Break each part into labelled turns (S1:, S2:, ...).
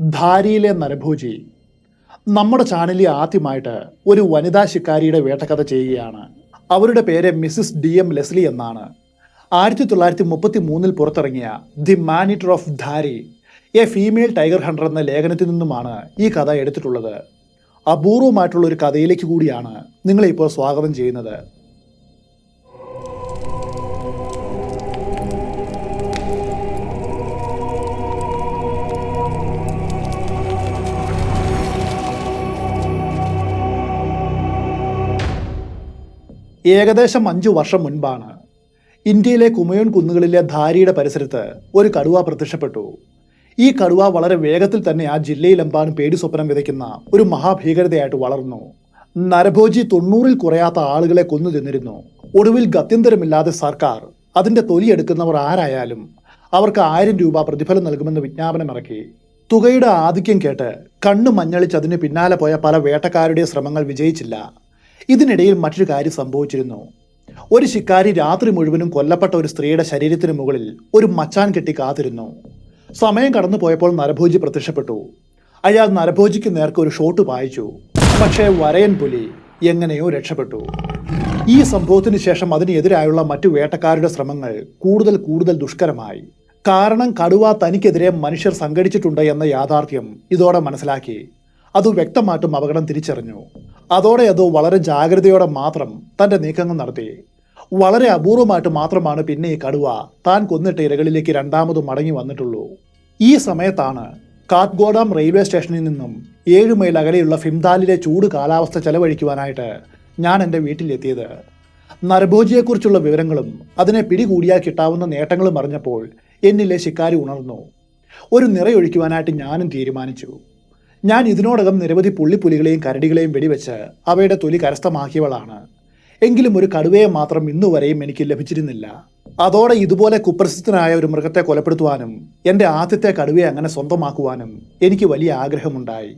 S1: ധാരിയിലെ നരഭോജി. നമ്മുടെ ചാനലിൽ ആദ്യമായിട്ട് ഒരു വനിതാ ശിക്കാരിയുടെ വേട്ടക്കഥ ചെയ്യുകയാണ്. അവരുടെ പേര് മിസ്സിസ് DM ലെസ്ലി എന്നാണ്. 1933 പുറത്തിറങ്ങിയ the man eater of Dhari, a female tiger hunter എന്ന ലേഖനത്തിൽ നിന്നുമാണ് ഈ കഥ എടുത്തിട്ടുള്ളത്. അപൂർവമായിട്ടുള്ള ഒരു കഥയിലേക്ക് കൂടിയാണ് നിങ്ങളെ ഇപ്പോൾ സ്വാഗതം ചെയ്യുന്നത്. ഏകദേശം 5 വർഷം മുൻപാണ് ഇന്ത്യയിലെ കുമയോൺ കുന്നുകളിലെ ധാരിയുടെ പരിസരത്ത് ഒരു കടുവ പ്രത്യക്ഷപ്പെട്ടു. ഈ കടുവ വളരെ വേഗത്തിൽ തന്നെ ആ ജില്ലയിലെമ്പാടും പേടി സ്വപ്നം വിതയ്ക്കുന്ന ഒരു മഹാഭീകരതയായിട്ട് വളർന്നു. നരഭോജി 90-ൽ കുറയാത്ത ആളുകളെ കൊന്നു തിന്നിരുന്നു. ഒടുവിൽ ഗത്യന്തരമില്ലാതെ സർക്കാർ അതിന്റെ തൊലിയെടുക്കുന്നവർ ആരായാലും അവർക്ക് 1000 രൂപ പ്രതിഫലം നൽകുമെന്ന് വിജ്ഞാപനമിറക്കി. തുകയുടെ ആധിക്യം കേട്ട് കണ്ണു മഞ്ഞളിച്ച് അതിന് പിന്നാലെ പോയ പല വേട്ടക്കാരുടെ ശ്രമങ്ങൾ വിജയിച്ചില്ല. ഇതിനിടയിൽ മറ്റൊരു കാര്യം സംഭവിച്ചിരുന്നു. ഒരു ശിക്കാരി രാത്രി മുഴുവനും കൊല്ലപ്പെട്ട ഒരു സ്ത്രീയുടെ ശരീരത്തിന് മുകളിൽ ഒരു മച്ചാൻ കെട്ടി കാത്തിരുന്നു. സമയം കടന്നു പോയപ്പോൾ നരഭോജി പ്രത്യക്ഷപ്പെട്ടു. അയാൾ നരഭോജിക്ക് നേർക്ക് ഒരു ഷോട്ട് പായിച്ചു. പക്ഷേ വരയൻ പുലി എങ്ങനെയോ രക്ഷപ്പെട്ടു. ഈ സംഭവത്തിന് ശേഷം അതിനെതിരായുള്ള മറ്റു വേട്ടക്കാരുടെ ശ്രമങ്ങൾ കൂടുതൽ ദുഷ്കരമായി. കാരണം കടുവ തനിക്കെതിരെ മനുഷ്യർ സംഘടിച്ചിട്ടുണ്ട് എന്ന യാഥാർത്ഥ്യം ഇതോടെ മനസ്സിലാക്കി. അത് വ്യക്തമായിട്ടും അപകടം തിരിച്ചറിഞ്ഞു. അതോടെ അത് വളരെ ജാഗ്രതയോടെ മാത്രം തൻ്റെ നീക്കങ്ങൾ നടത്തി. വളരെ അപൂർവമായിട്ട് മാത്രമാണ് പിന്നെ ഈ കടുവ താൻ കൊന്നിട്ട ഇരകളിലേക്ക് രണ്ടാമത് മടങ്ങി വന്നിട്ടുള്ളൂ. ഈ സമയത്താണ് കാത്ഗോഡാം റെയിൽവേ സ്റ്റേഷനിൽ നിന്നും 7 മൈൽ അകലെയുള്ള ഫിംദാലിലെ ചൂട് കാലാവസ്ഥ ചെലവഴിക്കുവാനായിട്ട് ഞാൻ എൻ്റെ വീട്ടിലെത്തിയത്. നരഭോജിയെക്കുറിച്ചുള്ള വിവരങ്ങളും അതിനെ പിടികൂടിയാൽ കിട്ടാവുന്ന നേട്ടങ്ങളും അറിഞ്ഞപ്പോൾ എന്നിലെ ശിക്കാരി ഉണർന്നു. ഒരു നിറയൊഴിക്കുവാനായിട്ട് ഞാനും തീരുമാനിച്ചു. ഞാൻ ഇതിനോടകം നിരവധി പുള്ളിപ്പുലികളെയും കരടികളെയും വെടിവെച്ച് അവയുടെ തൊലി കരസ്ഥമാക്കിയവളാണ്. എങ്കിലും ഒരു കടുവയെ മാത്രം ഇന്നുവരെയും എനിക്ക് ലഭിച്ചിരുന്നില്ല. അതോടെ ഇതുപോലെ കുപ്രസിദ്ധനായ ഒരു മൃഗത്തെ കൊലപ്പെടുത്തുവാനും എൻ്റെ ആദ്യത്തെ കടുവയെ അങ്ങനെ സ്വന്തമാക്കുവാനും എനിക്ക് വലിയ ആഗ്രഹമുണ്ടായി.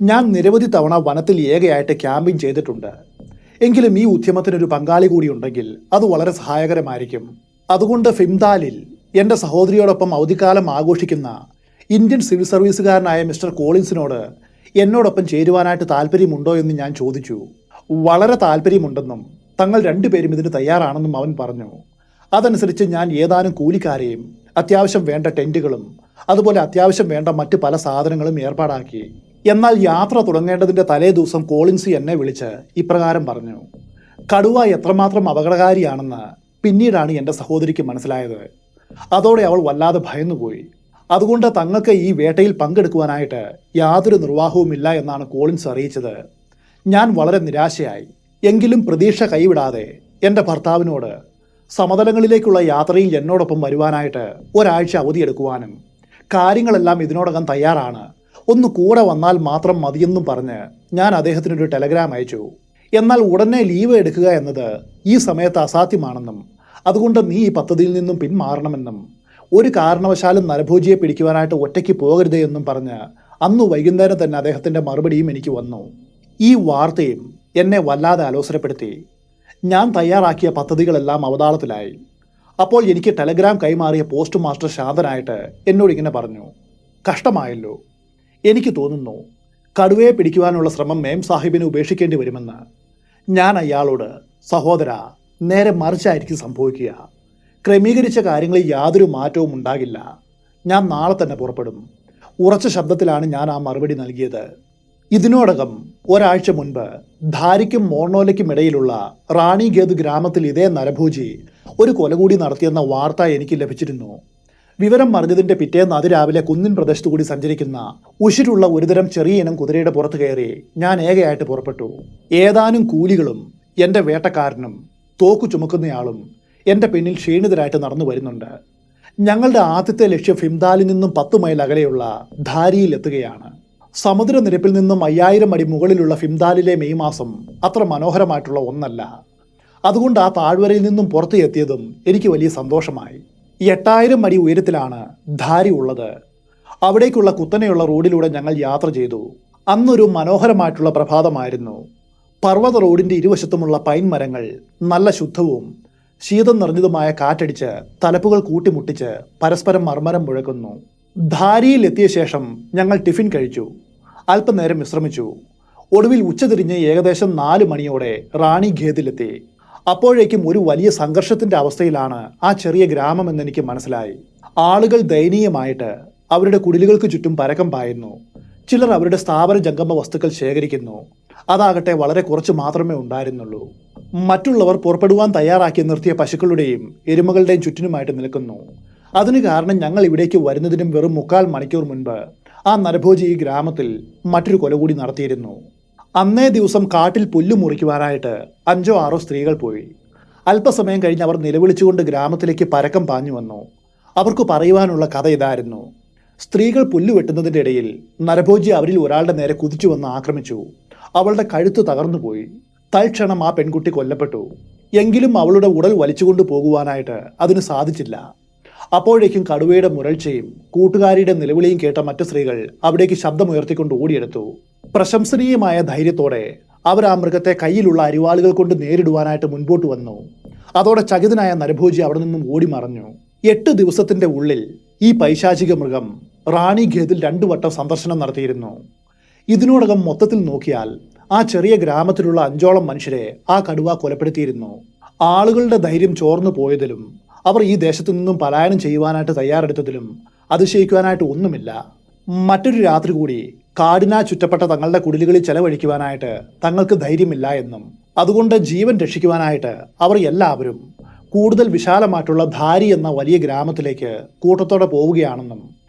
S1: ഞാൻ നിരവധി തവണ വനത്തിൽ ഏകയായിട്ട് ക്യാമ്പിംഗ് ചെയ്തിട്ടുണ്ട്. എങ്കിലും ഈ ഉദ്യമത്തിനൊരു പങ്കാളി കൂടി ഉണ്ടെങ്കിൽ അത് വളരെ സഹായകരമായിരിക്കും. അതുകൊണ്ട് ഫിംദാലിൽ എൻ്റെ സഹോദരിയോടൊപ്പം അവധിക്കാലം ആഘോഷിക്കുന്ന ഇന്ത്യൻ സിവിൽ സർവീസുകാരനായ മിസ്റ്റർ കോളിൻസിനോട് എന്നോടൊപ്പം ചേരുവാനായിട്ട് താല്പര്യമുണ്ടോ എന്ന് ഞാൻ ചോദിച്ചു. വളരെ താല്പര്യമുണ്ടെന്നും തങ്ങൾ 2 പേരും ഇതിന് തയ്യാറാണെന്നും അവൻ പറഞ്ഞു. അതനുസരിച്ച് ഞാൻ ഏതാനും കൂലിക്കാരെയും അത്യാവശ്യം വേണ്ട ടെൻറ്റുകളും അതുപോലെ അത്യാവശ്യം വേണ്ട മറ്റ് പല സാധനങ്ങളും ഏർപ്പാടാക്കി. എന്നാൽ യാത്ര തുടങ്ങേണ്ടതിൻ്റെ തലേ ദിവസം കോളിൻസ് എന്നെ വിളിച്ച് ഇപ്രകാരം പറഞ്ഞു. കടുവ എത്രമാത്രം അപകടകാരിയാണെന്ന് പിന്നീടാണ് എൻ്റെ സഹോദരിക്ക് മനസ്സിലായത്. അതോടെ അവൾ വല്ലാതെ ഭയന്നുപോയി. അതുകൊണ്ട് തങ്ങൾക്ക് ഈ വേട്ടയിൽ പങ്കെടുക്കുവാനായിട്ട് യാതൊരു നിർവാഹവുമില്ല എന്നാണ് കോളിൻസ് അറിയിച്ചത്. ഞാൻ വളരെ നിരാശയായി. എങ്കിലും പ്രതീക്ഷ കൈവിടാതെ എൻ്റെ ഭർത്താവിനോട് സമതലങ്ങളിലേക്കുള്ള യാത്രയിൽ എന്നോടൊപ്പം വരുവാനായിട്ട് ഒരാഴ്ച അവധിയെടുക്കുവാനും കാര്യങ്ങളെല്ലാം ഇതിനോടകം തയ്യാറാണ്, ഒന്ന് കൂടെ വന്നാൽ മാത്രം മതിയെന്നും പറഞ്ഞ് ഞാൻ അദ്ദേഹത്തിനൊരു ടെലഗ്രാം അയച്ചു. എന്നാൽ ഉടനെ ലീവ് എടുക്കുക എന്നത് ഈ സമയത്ത് അസാധ്യമാണെന്നും അതുകൊണ്ട് നീ ഈ പദ്ധതിയിൽ നിന്നും പിന്മാറണമെന്നും ഒരു കാരണവശാലും നരഭോജിയെ പിടിക്കുവാനായിട്ട് ഒറ്റയ്ക്ക് പോകരുതേ എന്നും പറഞ്ഞ് അന്ന് വൈകുന്നേരം തന്നെ അദ്ദേഹത്തിൻ്റെ മറുപടിയും എനിക്ക് വന്നു. ഈ വാർത്തയും എന്നെ വല്ലാതെ അലോസരപ്പെടുത്തി. ഞാൻ തയ്യാറാക്കിയ പദ്ധതികളെല്ലാം അവതാളത്തിലായി. അപ്പോൾ എനിക്ക് ടെലഗ്രാം കൈമാറിയ പോസ്റ്റ് മാസ്റ്റർ ശാന്തനായിട്ട് എന്നോട് ഇങ്ങനെ പറഞ്ഞു. കഷ്ടമായല്ലോ, എനിക്ക് തോന്നുന്നു കടുവയെ പിടിക്കുവാനുള്ള ശ്രമം മേം സാഹിബിനെ ഉപേക്ഷിക്കേണ്ടി വരുമെന്ന്. ഞാൻ അയാളോട്, സഹോദര, നേരെ മറിച്ചായിരിക്കും സംഭവിക്കുക. ക്രമീകരിച്ച കാര്യങ്ങളിൽ യാതൊരു മാറ്റവും ഉണ്ടാകില്ല. ഞാൻ നാളെ തന്നെ പുറപ്പെടും. ഉറച്ച ശബ്ദത്തിലാണ് ഞാൻ ആ മറുപടി നൽകിയത്. ഇതിനോടകം ഒരാഴ്ച മുൻപ് ധാരിക്കും മോർണോലയ്ക്കും ഇടയിലുള്ള റാണിഗേത് ഗ്രാമത്തിൽ ഇതേ നരഭോജി ഒരു കൊല കൂടി നടത്തിയെന്ന വാർത്ത എനിക്ക് ലഭിച്ചിരുന്നു. വിവരം അറിഞ്ഞതിൻ്റെ പിറ്റേന്ന് അതിരാവിലെ കുന്നിൻ പ്രദേശത്തു കൂടി സഞ്ചരിക്കുന്ന ഉശിരുള്ള ഒരുതരം ചെറിയ ഇനം കുതിരയുടെ പുറത്ത് കയറി ഞാൻ ഏകയായിട്ട് പുറപ്പെട്ടു. ഏതാനും കൂലികളും എൻ്റെ വേട്ടക്കാരനും തോക്കു ചുമക്കുന്നയാളും എൻ്റെ പിന്നിൽ ക്ഷീണിതരായിട്ട് നടന്നു വരുന്നുണ്ട്. ഞങ്ങളുടെ ആദ്യത്തെ ലക്ഷ്യം ഫിംദാലിൽ നിന്നും 10 മൈൽ അകലെയുള്ള ധാരിയിൽ എത്തുകയാണ്. സമുദ്രനിരപ്പിൽ നിന്നും 5000 അടി മുകളിലുള്ള ഫിംദാലിലെ മെയ് മാസം അത്ര മനോഹരമായിട്ടുള്ള ഒന്നല്ല. അതുകൊണ്ട് ആ താഴ്വരയിൽ നിന്നും പുറത്തു എത്തിയതും എനിക്ക് വലിയ സന്തോഷമായി. 8000 അടി ഉയരത്തിലാണ് ധാരി ഉള്ളത്. അവിടേക്കുള്ള കുത്തനെയുള്ള റോഡിലൂടെ ഞങ്ങൾ യാത്ര ചെയ്തു. അന്നൊരു മനോഹരമായിട്ടുള്ള പ്രഭാതമായിരുന്നു. പർവ്വത റോഡിൻ്റെ ഇരുവശത്തുമുള്ള പൈൻ മരങ്ങൾ നല്ല ശുദ്ധവും ശീതം നിറഞ്ഞതുമായ കാറ്റടിച്ച് തലപ്പുകൾ കൂട്ടിമുട്ടിച്ച് പരസ്പരം മർമ്മരം മുഴക്കുന്നു. ധാരിയിൽ എത്തിയ ശേഷം ഞങ്ങൾ ടിഫിൻ കഴിച്ചു. അല്പനേരം വിശ്രമിച്ചു. ഒടുവിൽ ഉച്ചതിരിഞ്ഞ് ഏകദേശം 4 മണിയോടെ റാണി ഖേദിലെത്തി. അപ്പോഴേക്കും ഒരു വലിയ സംഘർഷത്തിന്റെ അവസ്ഥയിലാണ് ആ ചെറിയ ഗ്രാമമെന്ന് എനിക്ക് മനസ്സിലായി. ആളുകൾ ദയനീയമായിട്ട് അവരുടെ കുടിലുകൾക്ക് ചുറ്റും പരക്കം പായുന്നു. ചിലർ അവരുടെ സ്ഥാപന ജംഗമ വസ്തുക്കൾ ശേഖരിക്കുന്നു. അതാകട്ടെ വളരെ കുറച്ച് മാത്രമേ ഉണ്ടായിരുന്നുള്ളൂ. മറ്റുള്ളവർ പുറപ്പെടുവാൻ തയ്യാറാക്കി നിർത്തിയ പശുക്കളുടെയും എരുമകളുടെയും ചുറ്റിനുമായിട്ട് നിൽക്കുന്നു. അതിന് കാരണം ഞങ്ങൾ ഇവിടേക്ക് വരുന്നതിനും വെറും 3/4 മണിക്കൂർ മുൻപ് ആ നരഭോജി ഈ ഗ്രാമത്തിൽ മറ്റൊരു കൊല കൂടി നടത്തിയിരുന്നു. അന്നേ ദിവസം കാട്ടിൽ പുല്ല് മുറിക്കുവാനായിട്ട് 5-6 സ്ത്രീകൾ പോയി. അല്പസമയം കഴിഞ്ഞ് അവർ നിലവിളിച്ചുകൊണ്ട് ഗ്രാമത്തിലേക്ക് പരക്കം പാഞ്ഞു വന്നു. അവർക്ക് പറയുവാനുള്ള കഥ ഇതായിരുന്നു. സ്ത്രീകൾ പുല്ല് വെട്ടുന്നതിൻ്റെ ഇടയിൽ നരഭോജി അവരിൽ ഒരാളുടെ നേരെ കുതിച്ചു വന്ന് ആക്രമിച്ചു. അവളുടെ കഴുത്ത് തകർന്നുപോയി. തൽക്ഷണം ആ പെൺകുട്ടി കൊല്ലപ്പെട്ടു. എങ്കിലും അവളുടെ ഉടൽ വലിച്ചുകൊണ്ട് പോകുവാനായിട്ട് അതിന് സാധിച്ചില്ല. അപ്പോഴേക്കും കടുവയുടെ മുരൾച്ചയും കൂട്ടുകാരിയുടെ നിലവിളിയും കേട്ട മറ്റു സ്ത്രീകൾ അവിടേക്ക് ശബ്ദമുയർത്തിക്കൊണ്ട് ഓടിയെടുത്തു. പ്രശംസനീയമായ ധൈര്യത്തോടെ അവർ ആ മൃഗത്തെ കയ്യിലുള്ള അരിവാളുകൾ കൊണ്ട് നേരിടുവാനായിട്ട് മുൻപോട്ട് വന്നു. അതോടെ ചകിതനായ നരഭോജി അവിടെ നിന്നും ഓടി മറഞ്ഞു. 8 ദിവസത്തിന്റെ ഉള്ളിൽ ഈ പൈശാചിക മൃഗം റാണി ഖേദിൽ 2 വട്ടം സന്ദർശനം നടത്തിയിരുന്നു. ഇതിനോടകം മൊത്തത്തിൽ നോക്കിയാൽ ആ ചെറിയ ഗ്രാമത്തിലുള്ള 5ഓളം മനുഷ്യരെ ആ കടുവ കൊലപ്പെടുത്തിയിരുന്നു. ആളുകളുടെ ധൈര്യം ചോർന്നു പോയതിലും അവർ ഈ ദേശത്തു നിന്നും പലായനം ചെയ്യുവാനായിട്ട് തയ്യാറെടുത്തതിലും അതിശയിക്കുവാനായിട്ട് ഒന്നുമില്ല. മറ്റൊരു രാത്രി കൂടി കാടിനാ ചുറ്റപ്പെട്ട തങ്ങളുടെ കുടിലുകളിൽ ചെലവഴിക്കുവാനായിട്ട് തങ്ങൾക്ക് ധൈര്യമില്ല എന്നും അതുകൊണ്ട് ജീവൻ രക്ഷിക്കുവാനായിട്ട് അവർ എല്ലാവരും കൂടുതൽ വിശാലമായിട്ടുള്ള ധാരി എന്ന വലിയ ഗ്രാമത്തിലേക്ക് കൂട്ടത്തോടെ പോവുകയാണെന്നും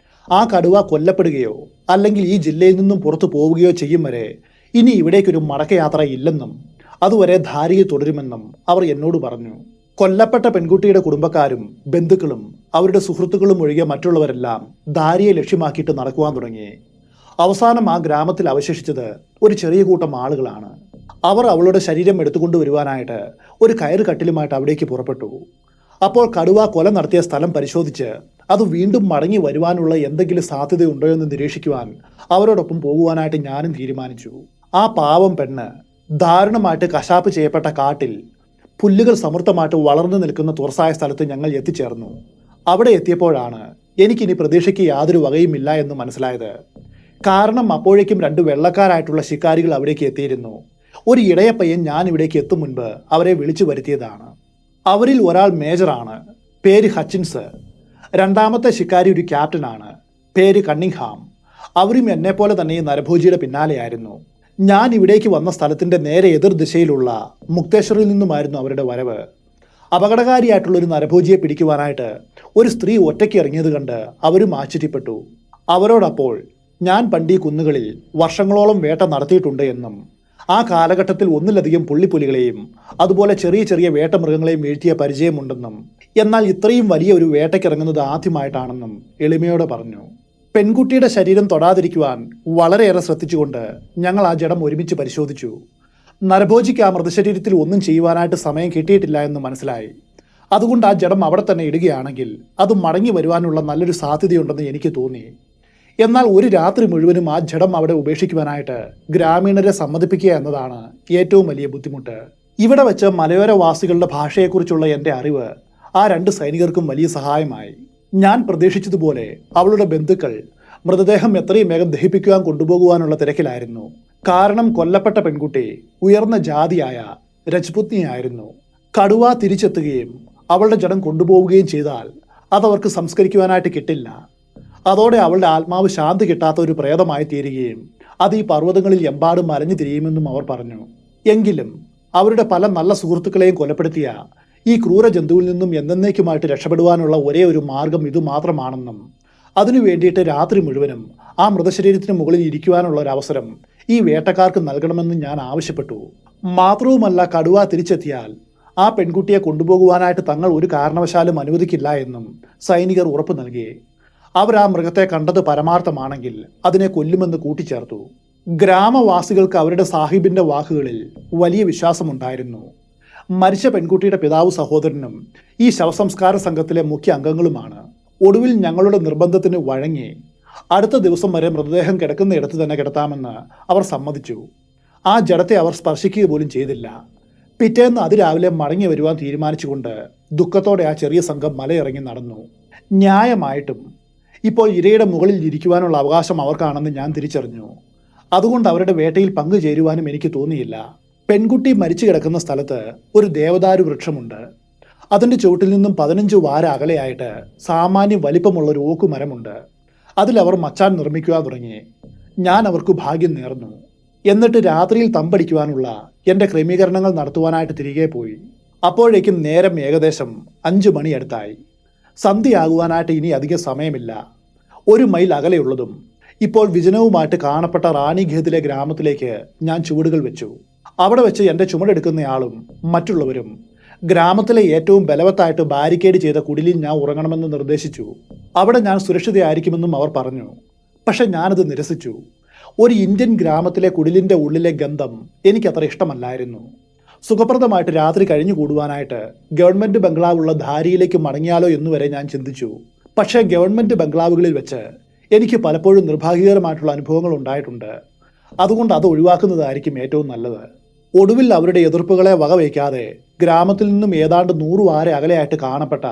S1: ആ കടുവ കൊല്ലപ്പെടുകയോ അല്ലെങ്കിൽ ഈ ജില്ലയിൽ നിന്നും പുറത്തു പോവുകയോ ചെയ്യും വരെ ഇനി ഇവിടേക്കൊരു മടക്കയാത്ര ഇല്ലെന്നും അതുവരെ ധാരിയിൽ തുടരുമെന്നും അവർ എന്നോട് പറഞ്ഞു. കൊല്ലപ്പെട്ട പെൺകുട്ടിയുടെ കുടുംബക്കാരും ബന്ധുക്കളും അവരുടെ സുഹൃത്തുക്കളും ഒഴികെ മറ്റുള്ളവരെല്ലാം ധാരിയെ ലക്ഷ്യമാക്കിയിട്ട് നടക്കുവാൻ തുടങ്ങി. അവസാനം ആ ഗ്രാമത്തിൽ അവശേഷിച്ചത് ഒരു ചെറിയ കൂട്ടം ആളുകളാണ്. അവർ അവളുടെ ശരീരം എടുത്തുകൊണ്ട് വരുവാനായിട്ട് ഒരു കയറ് കട്ടിലുമായിട്ട് അവിടേക്ക് പുറപ്പെട്ടു. അപ്പോൾ കടുവ കൊല നടത്തിയ സ്ഥലം പരിശോധിച്ച് അത് വീണ്ടും മടങ്ങി വരുവാനുള്ള എന്തെങ്കിലും സാധ്യതയുണ്ടോ എന്ന് നിരീക്ഷിക്കുവാൻ അവരോടൊപ്പം പോകുവാനായിട്ട് ഞാനും തീരുമാനിച്ചു. ആ പാവം പെണ്ണ് ദാരുണമായിട്ട് കശാപ്പ് ചെയ്യപ്പെട്ട കാട്ടിൽ പുല്ലുകൾ സമൃദ്ധമായിട്ട് വളർന്നു നിൽക്കുന്ന തുറസായ സ്ഥലത്ത് ഞങ്ങൾ എത്തിച്ചേർന്നു. അവിടെ എത്തിയപ്പോഴാണ് എനിക്കിനി പ്രതീക്ഷയ്ക്ക് യാതൊരു വകയുമില്ല എന്ന് മനസ്സിലായത്. കാരണം അപ്പോഴേക്കും 2 വെള്ളക്കാരായിട്ടുള്ള ശിക്കാരികൾ അവിടേക്ക് എത്തിയിരുന്നു. ഒരു ഇടയപ്പയ്യൻ ഞാൻ ഇവിടേക്ക് എത്തും മുൻപ് അവരെ വിളിച്ചു വരുത്തിയതാണ്. അവരിൽ ഒരാൾ മേജറാണ്, പേര് ഹച്ചിൻസ്. രണ്ടാമത്തെ ശിക്കാരി ഒരു ക്യാപ്റ്റനാണ്, പേര് കണ്ണിങ്ഹാം. അവരും എന്നെപ്പോലെ തന്നെ ഈ നരഭോജിയുടെ പിന്നാലെയായിരുന്നു. ഞാൻ ഇവിടേക്ക് വന്ന സ്ഥലത്തിൻ്റെ നേരെ എതിർ ദിശയിലുള്ള മുക്തേശ്വറിൽ നിന്നുമായിരുന്നു അവരുടെ വരവ്. അപകടകാരിയായിട്ടുള്ള ഒരു നരഭോജിയെ പിടിക്കുവാനായിട്ട് ഒരു സ്ത്രീ ഒറ്റയ്ക്ക് ഇറങ്ങിയത് കണ്ട് അവരും ആശ്ചര്യപ്പെട്ടു. അവരോടപ്പോൾ ഞാൻ പണ്ട് ഈ കുന്നുകളിൽ വർഷങ്ങളോളം വേട്ട നടത്തിയിട്ടുണ്ട് എന്നും ആ കാലഘട്ടത്തിൽ ഒന്നിലധികം പുള്ളിപ്പുലികളെയും അതുപോലെ ചെറിയ ചെറിയ വേട്ടമൃഗങ്ങളെയും വീഴ്ത്തിയ പരിചയമുണ്ടെന്നും എന്നാൽ ഇത്രയും വലിയ ഒരു വേട്ടയ്ക്കിറങ്ങുന്നത് ആദ്യമായിട്ടാണെന്നും എളിമയോടെ പറഞ്ഞു. പെൺകുട്ടിയുടെ ശരീരം തൊടാതിരിക്കുവാൻ വളരെയേറെ ശ്രദ്ധിച്ചുകൊണ്ട് ഞങ്ങൾ ആ ജഡം ഒരുമിച്ച് പരിശോധിച്ചു. നരഭോജിക്ക് ആ മൃതശരീരത്തിൽ ഒന്നും ചെയ്യുവാനായിട്ട് സമയം കിട്ടിയിട്ടില്ല എന്ന് മനസ്സിലായി. അതുകൊണ്ട് ആ ജഡം അവിടെ തന്നെ ഇടുകയാണെങ്കിൽ അത് മടങ്ങി വരുവാനുള്ള നല്ലൊരു സാധ്യതയുണ്ടെന്ന് എനിക്ക് തോന്നി. എന്നാൽ ഒരു രാത്രി മുഴുവനും ആ ജഡം അവിടെ ഉപേക്ഷിക്കുവാനായിട്ട് ഗ്രാമീണരെ സമ്മതിപ്പിക്കുക എന്നതാണ് ഏറ്റവും വലിയ ബുദ്ധിമുട്ട്. ഇവിടെ വെച്ച് മലയോരവാസികളുടെ ഭാഷയെക്കുറിച്ചുള്ള എൻ്റെ അറിവ് ആ 2 സൈനികർക്കും വലിയ സഹായമായി. ഞാൻ പ്രതീക്ഷിച്ചതുപോലെ അവളുടെ ബന്ധുക്കൾ മൃതദേഹം എത്രയും വേഗം ദഹിപ്പിക്കുവാൻ കൊണ്ടുപോകുവാനുള്ള തിരക്കിലായിരുന്നു. കാരണം കൊല്ലപ്പെട്ട പെൺകുട്ടി ഉയർന്ന ജാതിയായ രജ്പുത്നിയായിരുന്നു. കടുവ തിരിച്ചെത്തുകയും അവളുടെ ജഡം കൊണ്ടുപോവുകയും ചെയ്താൽ അതവർക്ക് സംസ്കരിക്കുവാനായിട്ട് കിട്ടില്ല. അതോടെ അവളുടെ ആത്മാവ് ശാന്തി കിട്ടാത്ത ഒരു പ്രേതമായി തീരുകയും അത് ഈ പർവ്വതങ്ങളിൽ എമ്പാടും അലഞ്ഞു തിരിയുമെന്നും അവർ പറഞ്ഞു. എങ്കിലും അവരുടെ പല നല്ല സുഹൃത്തുക്കളെയും കൊലപ്പെടുത്തിയ ഈ ക്രൂര ജന്തുവിൽ നിന്നും എന്നേക്കുമായിട്ട് രക്ഷപ്പെടുവാനുള്ള ഒരേ ഒരു മാർഗം ഇതുമാത്രമാണെന്നും അതിനു വേണ്ടിയിട്ട് രാത്രി മുഴുവനും ആ മൃതശരീരത്തിന് മുകളിൽ ഇരിക്കുവാനുള്ള ഒരു അവസരം ഈ വേട്ടക്കാർക്ക് നൽകണമെന്ന് ഞാൻ ആവശ്യപ്പെട്ടു. മാത്രവുമല്ല, കടുവ തിരിച്ചെത്തിയാൽ ആ പെൺകുട്ടിയെ കൊണ്ടുപോകുവാനായിട്ട് തങ്ങൾ ഒരു കാരണവശാലും അനുവദിക്കില്ല എന്നും സൈനികർ ഉറപ്പു നൽകി. അവർ ആ മൃഗത്തെ കണ്ടത് പരമാർത്ഥമാണെങ്കിൽ അതിനെ കൊല്ലുമെന്ന് കൂട്ടിച്ചേർത്തു. ഗ്രാമവാസികൾക്ക് അവരുടെ സാഹിബിൻ്റെ വാക്കുകളിൽ വലിയ വിശ്വാസമുണ്ടായിരുന്നു. മരിച്ച പെൺകുട്ടിയുടെ പിതാവ് സഹോദരനും ഈ ശവസംസ്കാര സംഘത്തിലെ മുഖ്യ അംഗങ്ങളുമാണ്. ഒടുവിൽ ഞങ്ങളുടെ നിർബന്ധത്തിന് വഴങ്ങി അടുത്ത ദിവസം വരെ മൃതദേഹം കിടക്കുന്ന ഇടത്ത് തന്നെ കിടത്താമെന്ന് അവർ സമ്മതിച്ചു. ആ ജഡത്തെ അവർ സ്പർശിക്കുക പോലും ചെയ്തില്ല. പിറ്റേന്ന് അതിരാവിലെ മടങ്ങി വരുവാൻ തീരുമാനിച്ചുകൊണ്ട് ദുഃഖത്തോടെ ആ ചെറിയ സംഘം മലയിറങ്ങി നടന്നു. ന്യായമായിട്ടും ഇപ്പോൾ ഇരയുടെ മുകളിൽ ഇരിക്കുവാനുള്ള അവകാശം അവർക്കാണെന്ന് ഞാൻ തിരിച്ചറിഞ്ഞു. അതുകൊണ്ട് അവരുടെ വേട്ടയിൽ പങ്കുചേരുവാനും എനിക്ക് തോന്നിയില്ല. പെൺകുട്ടി മരിച്ചു കിടക്കുന്ന സ്ഥലത്ത് ഒരു ദേവദാരു വൃക്ഷമുണ്ട്. അതിൻ്റെ ചുവട്ടിൽ നിന്നും 15 വാര അകലെയായിട്ട് സാമാന്യം വലിപ്പമുള്ള ഒരു ഓക്കുമരമുണ്ട്. അതിലവർ മച്ചാൻ നിർമ്മിക്കുവാൻ തുടങ്ങി. ഞാൻ അവർക്ക് ഭാഗ്യം നേർന്നു. എന്നിട്ട് രാത്രിയിൽ തമ്പടിക്കുവാനുള്ള എൻ്റെ ക്രമീകരണങ്ങൾ നടത്തുവാനായിട്ട് തിരികെ പോയി. അപ്പോഴേക്കും നേരം ഏകദേശം 5 മണി അടുത്തായി. സന്ധ്യയാകുവാനായിട്ട് ഇനി അധികം സമയമില്ല. 1 മൈൽ അകലെയുള്ളതും ഇപ്പോൾ വിജനവുമായിട്ട് കാണപ്പെട്ട റാണിഖേദിലെ ഗ്രാമത്തിലേക്ക് ഞാൻ ചുവടുകൾ വെച്ചു. അവിടെ വെച്ച് എൻ്റെ ചുമടെടുക്കുന്നയാളും മറ്റുള്ളവരും ഗ്രാമത്തിലെ ഏറ്റവും ബലവത്തായിട്ട് ബാരിക്കേഡ് ചെയ്ത കുടിലിൽ ഞാൻ ഉറങ്ങണമെന്ന് നിർദ്ദേശിച്ചു. അവിടെ ഞാൻ സുരക്ഷിതയായിരിക്കുമെന്നും അവർ പറഞ്ഞു. പക്ഷെ ഞാനത് നിരസിച്ചു. ഒരു ഇന്ത്യൻ ഗ്രാമത്തിലെ കുടിലിൻ്റെ ഉള്ളിലെ ഗന്ധം എനിക്കത്ര ഇഷ്ടമല്ലായിരുന്നു. സുഖപ്രദമായിട്ട് രാത്രി കഴിഞ്ഞു കൂടുവാനായിട്ട് ഗവൺമെൻറ് ബംഗ്ലാവുള്ള ധാരിയിലേക്ക് മടങ്ങിയാലോ എന്നുവരെ ഞാൻ ചിന്തിച്ചു. പക്ഷേ ഗവൺമെൻറ് ബംഗ്ലാവുകളിൽ വെച്ച് എനിക്ക് പലപ്പോഴും നിർഭാഗ്യകരമായിട്ടുള്ള അനുഭവങ്ങൾ ഉണ്ടായിട്ടുണ്ട്. അതുകൊണ്ട് അത് ഒഴിവാക്കുന്നതായിരിക്കും ഏറ്റവും നല്ലത്. ഒടുവിൽ അവരുടെ എതിർപ്പുകളെ വകവയ്ക്കാതെ ഗ്രാമത്തിൽ നിന്നും ഏതാണ്ട് 100 വാര അകലെയായിട്ട് കാണപ്പെട്ട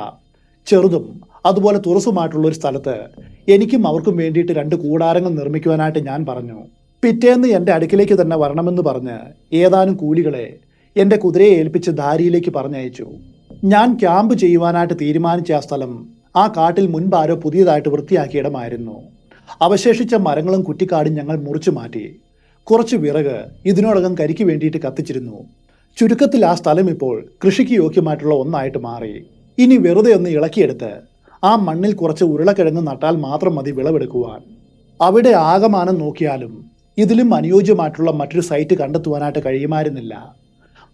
S1: ചെറുതും അതുപോലെ തുറസുമായിട്ടുള്ള ഒരു സ്ഥലത്ത് എനിക്കും അവർക്കും വേണ്ടിയിട്ട് 2 കൂടാരങ്ങൾ നിർമ്മിക്കുവാനായിട്ട് ഞാൻ പറഞ്ഞു. പിറ്റേന്ന് എൻ്റെ അടുക്കിലേക്ക് തന്നെ വരണമെന്ന് പറഞ്ഞ് ഏതാനും കൂലികളെ എൻ്റെ കുതിരയെ ഏൽപ്പിച്ച് ധാരിയിലേക്ക് പറഞ്ഞയച്ചു. ഞാൻ ക്യാമ്പ് ചെയ്യുവാനായിട്ട് തീരുമാനിച്ച ആ സ്ഥലം ആ കാട്ടിൽ മുൻപാരോ പുതിയതായിട്ട് വൃത്തിയാക്കിയ ഇടമായിരുന്നു. അവശേഷിച്ച മരങ്ങളും കുറ്റിക്കാടും ഞങ്ങൾ മുറിച്ചു മാറ്റി. കുറച്ച് വിറക് ഇതിനോടകം കരിക്ക് വേണ്ടിയിട്ട് കത്തിച്ചിരുന്നു. ചുരുക്കത്തിൽ ആ സ്ഥലം ഇപ്പോൾ കൃഷിക്ക് യോഗ്യമായിട്ടുള്ള ഒന്നായിട്ട് മാറി. ഇനി വെറുതെ ഒന്ന് ഇളക്കിയെടുത്ത് ആ മണ്ണിൽ കുറച്ച് ഉരുളക്കിഴങ്ങ് നട്ടാൽ മാത്രം മതി വിളവെടുക്കുവാൻ. അവിടെ ആകമാനം നോക്കിയാലും ഇതിലും അനുയോജ്യമായിട്ടുള്ള മറ്റൊരു സൈറ്റ് കണ്ടെത്തുവാനായിട്ട് കഴിയുമായിരുന്നില്ല.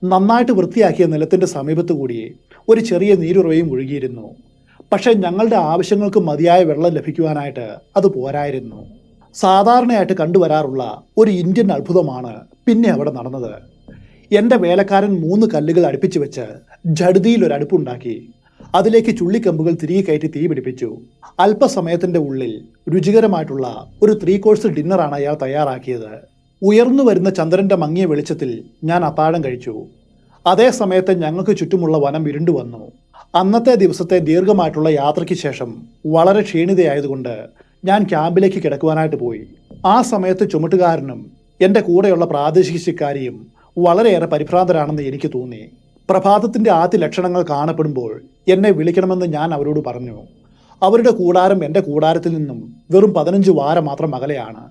S1: നന്നായിട്ട് വൃത്തിയാക്കിയ നിലത്തിൻ്റെ സമീപത്തു കൂടി ഒരു ചെറിയ നീരുറവയും ഒഴുകിയിരുന്നു. പക്ഷേ ഞങ്ങളുടെ ആവശ്യങ്ങൾക്ക് മതിയായ വെള്ളം ലഭിക്കുവാനായിട്ട് അത് പോരായിരുന്നു. സാധാരണയായിട്ട് കണ്ടുവരാറുള്ള ഒരു ഇന്ത്യൻ അത്ഭുതമാണ് പിന്നെ അവിടെ നടന്നത്. എൻ്റെ വേലക്കാരൻ 3 കല്ലുകൾ അടുപ്പിച്ച് വെച്ച് ജഡ്തിയിൽ ഒരു അടുപ്പുണ്ടാക്കി അതിലേക്ക് ചുള്ളിക്കമ്പുകൾ തിരികെ കയറ്റി തീ പിടിപ്പിച്ചു. അല്പസമയത്തിൻ്റെ ഉള്ളിൽ രുചികരമായിട്ടുള്ള ഒരു 3 കോഴ്സ് ഡിന്നറാണ് അയാൾ തയ്യാറാക്കിയത്. ഉയർന്നു വരുന്ന ചന്ദ്രൻ്റെ മങ്ങിയ വെളിച്ചത്തിൽ ഞാൻ അത്താഴം കഴിച്ചു. അതേ സമയത്ത് ഞങ്ങൾക്ക് ചുറ്റുമുള്ള വനം ഇരുണ്ടു വന്നു. അന്നത്തെ ദിവസത്തെ ദീർഘമായിട്ടുള്ള യാത്രയ്ക്ക് ശേഷം വളരെ ക്ഷീണിതയായതുകൊണ്ട് ഞാൻ ക്യാമ്പിലേക്ക് കിടക്കുവാനായിട്ട് പോയി. ആ സമയത്ത് ചുമട്ടുകാരനും എൻ്റെ കൂടെയുള്ള പ്രാദേശിക ശിക്കാരിയും വളരെയേറെ പരിഭ്രാന്തരാണെന്ന് എനിക്ക് തോന്നി. പ്രഭാതത്തിൻ്റെ ആദ്യ ലക്ഷണങ്ങൾ കാണപ്പെടുമ്പോൾ എന്നെ വിളിക്കണമെന്ന് ഞാൻ അവരോട് പറഞ്ഞു. അവരുടെ കൂടാരം എൻ്റെ കൂടാരത്തിൽ നിന്നും വെറും 15 വാര മാത്രം അകലെയാണ്.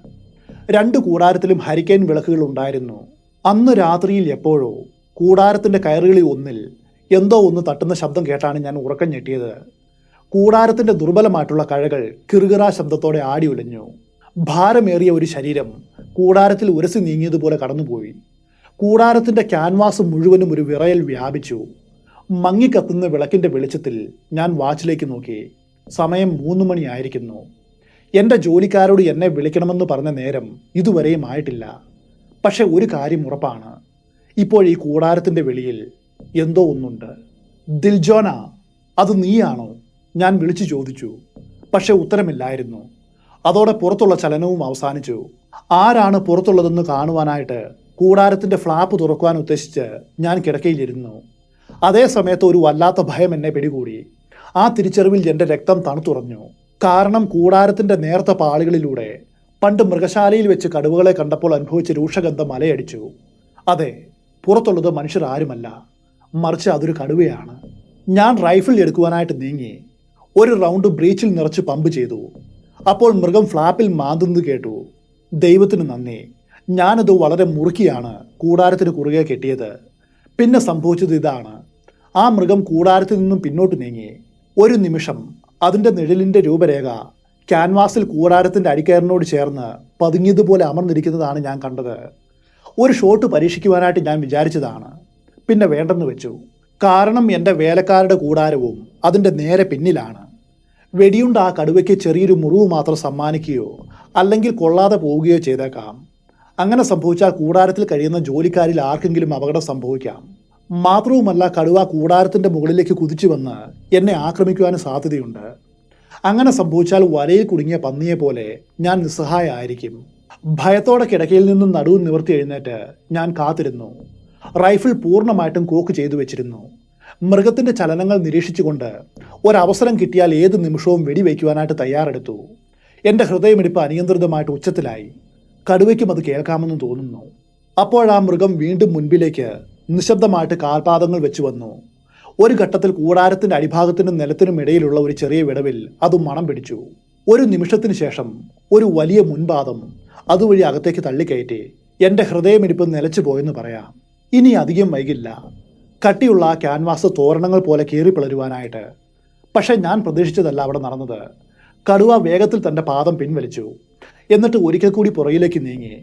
S1: 2 കൂടാരത്തിലും ഹരിക്കെയിൻ വിളക്കുകൾ ഉണ്ടായിരുന്നു. അന്ന് രാത്രിയിൽ എപ്പോഴോ കൂടാരത്തിൻ്റെ കയറുകളിൽ ഒന്നിൽ എന്തോ ഒന്ന് തട്ടുന്ന ശബ്ദം കേട്ടാണ് ഞാൻ ഉറക്കം ഞെട്ടിയത്. കൂടാരത്തിൻ്റെ ദുർബലമായിട്ടുള്ള കഴകൾ കിറുകിറാ ശബ്ദത്തോടെ ആടി ഉലഞ്ഞു. ഭാരമേറിയ ഒരു ശരീരം കൂടാരത്തിൽ ഉരസി നീങ്ങിയതുപോലെ കടന്നുപോയി. കൂടാരത്തിൻ്റെ ക്യാൻവാസ് മുഴുവനും ഒരു വിറയൽ വ്യാപിച്ചു. മങ്ങിക്കത്തുന്ന വിളക്കിൻ്റെ വെളിച്ചത്തിൽ ഞാൻ വാച്ചിലേക്ക് നോക്കി. സമയം 3 മണിയായിരിക്കുന്നു. എൻ്റെ ജോലിക്കാരോട് എന്നെ വിളിക്കണമെന്ന് പറഞ്ഞ നേരം ഇതുവരെയും ആയിട്ടില്ല. പക്ഷെ ഒരു കാര്യം ഉറപ്പാണ്, ഇപ്പോൾ ഈ കൂടാരത്തിൻ്റെ വെളിയിൽ എന്തോ ഒന്നുണ്ട്. ദിൽജോന, അത് നീയാണോ? ഞാൻ വിളിച്ചു ചോദിച്ചു. പക്ഷെ ഉത്തരമില്ലായിരുന്നു. അതോടെ പുറത്തുള്ള ചലനവും അവസാനിച്ചു. ആരാണ് പുറത്തുള്ളതെന്ന് കാണുവാനായിട്ട് കൂടാരത്തിൻ്റെ ഫ്ലാപ്പ് തുറക്കുവാൻ ഉദ്ദേശിച്ച് ഞാൻ കിടക്കയിലിരുന്നു. അതേ സമയത്ത് ഒരു വല്ലാത്ത ഭയം എന്നെ പിടികൂടി. ആ തിരിച്ചറിവിൽ എൻ്റെ രക്തം തണുത്തുറഞ്ഞു. കാരണം കൂടാരത്തിൻ്റെ നേർത്ത പാളികളിലൂടെ പണ്ട് മൃഗശാലയിൽ വെച്ച് കടുവകളെ കണ്ടപ്പോൾ അനുഭവിച്ച രൂക്ഷഗന്ധം അലയടിച്ചു. അതെ, പുറത്തുള്ളത് മനുഷ്യർ ആരുമല്ല, മറിച്ച് അതൊരു കടുവയാണ്. ഞാൻ റൈഫിൾ എടുക്കുവാനായിട്ട് നീങ്ങി. ഒരു റൗണ്ട് ബ്രീച്ചിൽ നിറച്ച് പമ്പ് ചെയ്തു. അപ്പോൾ മൃഗം ഫ്ലാപ്പിൽ മാന്തുന്നത് കേട്ടു. ദൈവത്തിന് നന്ദി, ഞാനത് വളരെ മുറുക്കിയാണ് കൂടാരത്തിന് കുറുകെ കെട്ടിയത്. പിന്നെ സംഭവിച്ചത് ഇതാണ്. ആ മൃഗം കൂടാരത്തിൽ നിന്നും പിന്നോട്ട് നീങ്ങി. ഒരു നിമിഷം അതിൻ്റെ നിഴലിൻ്റെ രൂപരേഖ ക്യാൻവാസിൽ കൂടാരത്തിൻ്റെ അടിക്കയറിനോട് ചേർന്ന് പതുങ്ങിയതുപോലെ അമർന്നിരിക്കുന്നതാണ് ഞാൻ കണ്ടത്. ഒരു ഷോട്ട് പരീക്ഷിക്കുവാനായിട്ട് ഞാൻ വിചാരിച്ചതാണ്. പിന്നെ വേണ്ടെന്ന് വെച്ചു. കാരണം എൻ്റെ വേലക്കാരുടെ കൂടാരവും അതിൻ്റെ നേരെ പിന്നിലാണ്. വെടിയുണ്ട ആ കടുവയ്ക്ക് ചെറിയൊരു മുറിവ് മാത്രം സമ്മാനിക്കുകയോ അല്ലെങ്കിൽ കൊള്ളാതെ പോവുകയോ ചെയ്തേക്കാം. അങ്ങനെ സംഭവിച്ചാൽ കൂടാരത്തിൽ കഴിയുന്ന ജോലിക്കാരിൽ ആർക്കെങ്കിലും അപകടം സംഭവിക്കാം. മാത്രവുമല്ല, കടുവ കൂടാരത്തിൻ്റെ മുകളിലേക്ക് കുതിച്ചു വന്ന് എന്നെ ആക്രമിക്കുവാനും സാധ്യതയുണ്ട്. അങ്ങനെ സംഭവിച്ചാൽ വലയിൽ കുടുങ്ങിയ പന്നിയെ പോലെ ഞാൻ നിസ്സഹായമായിരിക്കും. ഭയത്തോടെ കിടക്കയിൽ നിന്നും നടുവ് നിവർത്തി എഴുന്നേറ്റ് ഞാൻ കാത്തിരുന്നു. റൈഫിൾ പൂർണ്ണമായിട്ടും കോക്ക് ചെയ്തു വെച്ചിരുന്നു. മൃഗത്തിൻ്റെ ചലനങ്ങൾ നിരീക്ഷിച്ചുകൊണ്ട് ഒരവസരം കിട്ടിയാൽ ഏത് നിമിഷവും വെടിവയ്ക്കുവാനായിട്ട് തയ്യാറെടുത്തു. എൻ്റെ ഹൃദയമിടിപ്പ് അനിയന്ത്രിതമായിട്ട് ഉച്ചത്തിലായി. കടുവയ്ക്കും അത് കേൾക്കാമെന്ന് തോന്നുന്നു. അപ്പോഴാ മൃഗം വീണ്ടും മുൻപിലേക്ക് നിശബ്ദമായിട്ട് കാൽപാദങ്ങൾ വെച്ചു വന്നു. ഒരു ഘട്ടത്തിൽ കൂടാരത്തിൻ്റെ അടിഭാഗത്തിനും നിലത്തിനും ഇടയിലുള്ള ഒരു ചെറിയ വിടവിൽ അത് മണം പിടിച്ചു. ഒരു നിമിഷത്തിന് ശേഷം ഒരു വലിയ മുൻപാദം അതുവഴി അകത്തേക്ക് തള്ളിക്കയറ്റി. എൻ്റെ ഹൃദയമിടിപ്പ് നിലച്ചു പോയെന്ന് പറയാം. ഇനി അധികം വൈകില്ല കട്ടിയുള്ള ആ ക്യാൻവാസ് തോരണങ്ങൾ പോലെ കീറിപ്പിളരുവാനായിട്ട്. പക്ഷേ ഞാൻ പ്രതീക്ഷിച്ചതല്ല അവിടെ നടന്നത്. കടുവ വേഗത്തിൽ തൻ്റെ പാദം പിൻവലിച്ചു. എന്നിട്ട് ഒരിക്കൽ കൂടി പുറകിലേക്ക് നീങ്ങി.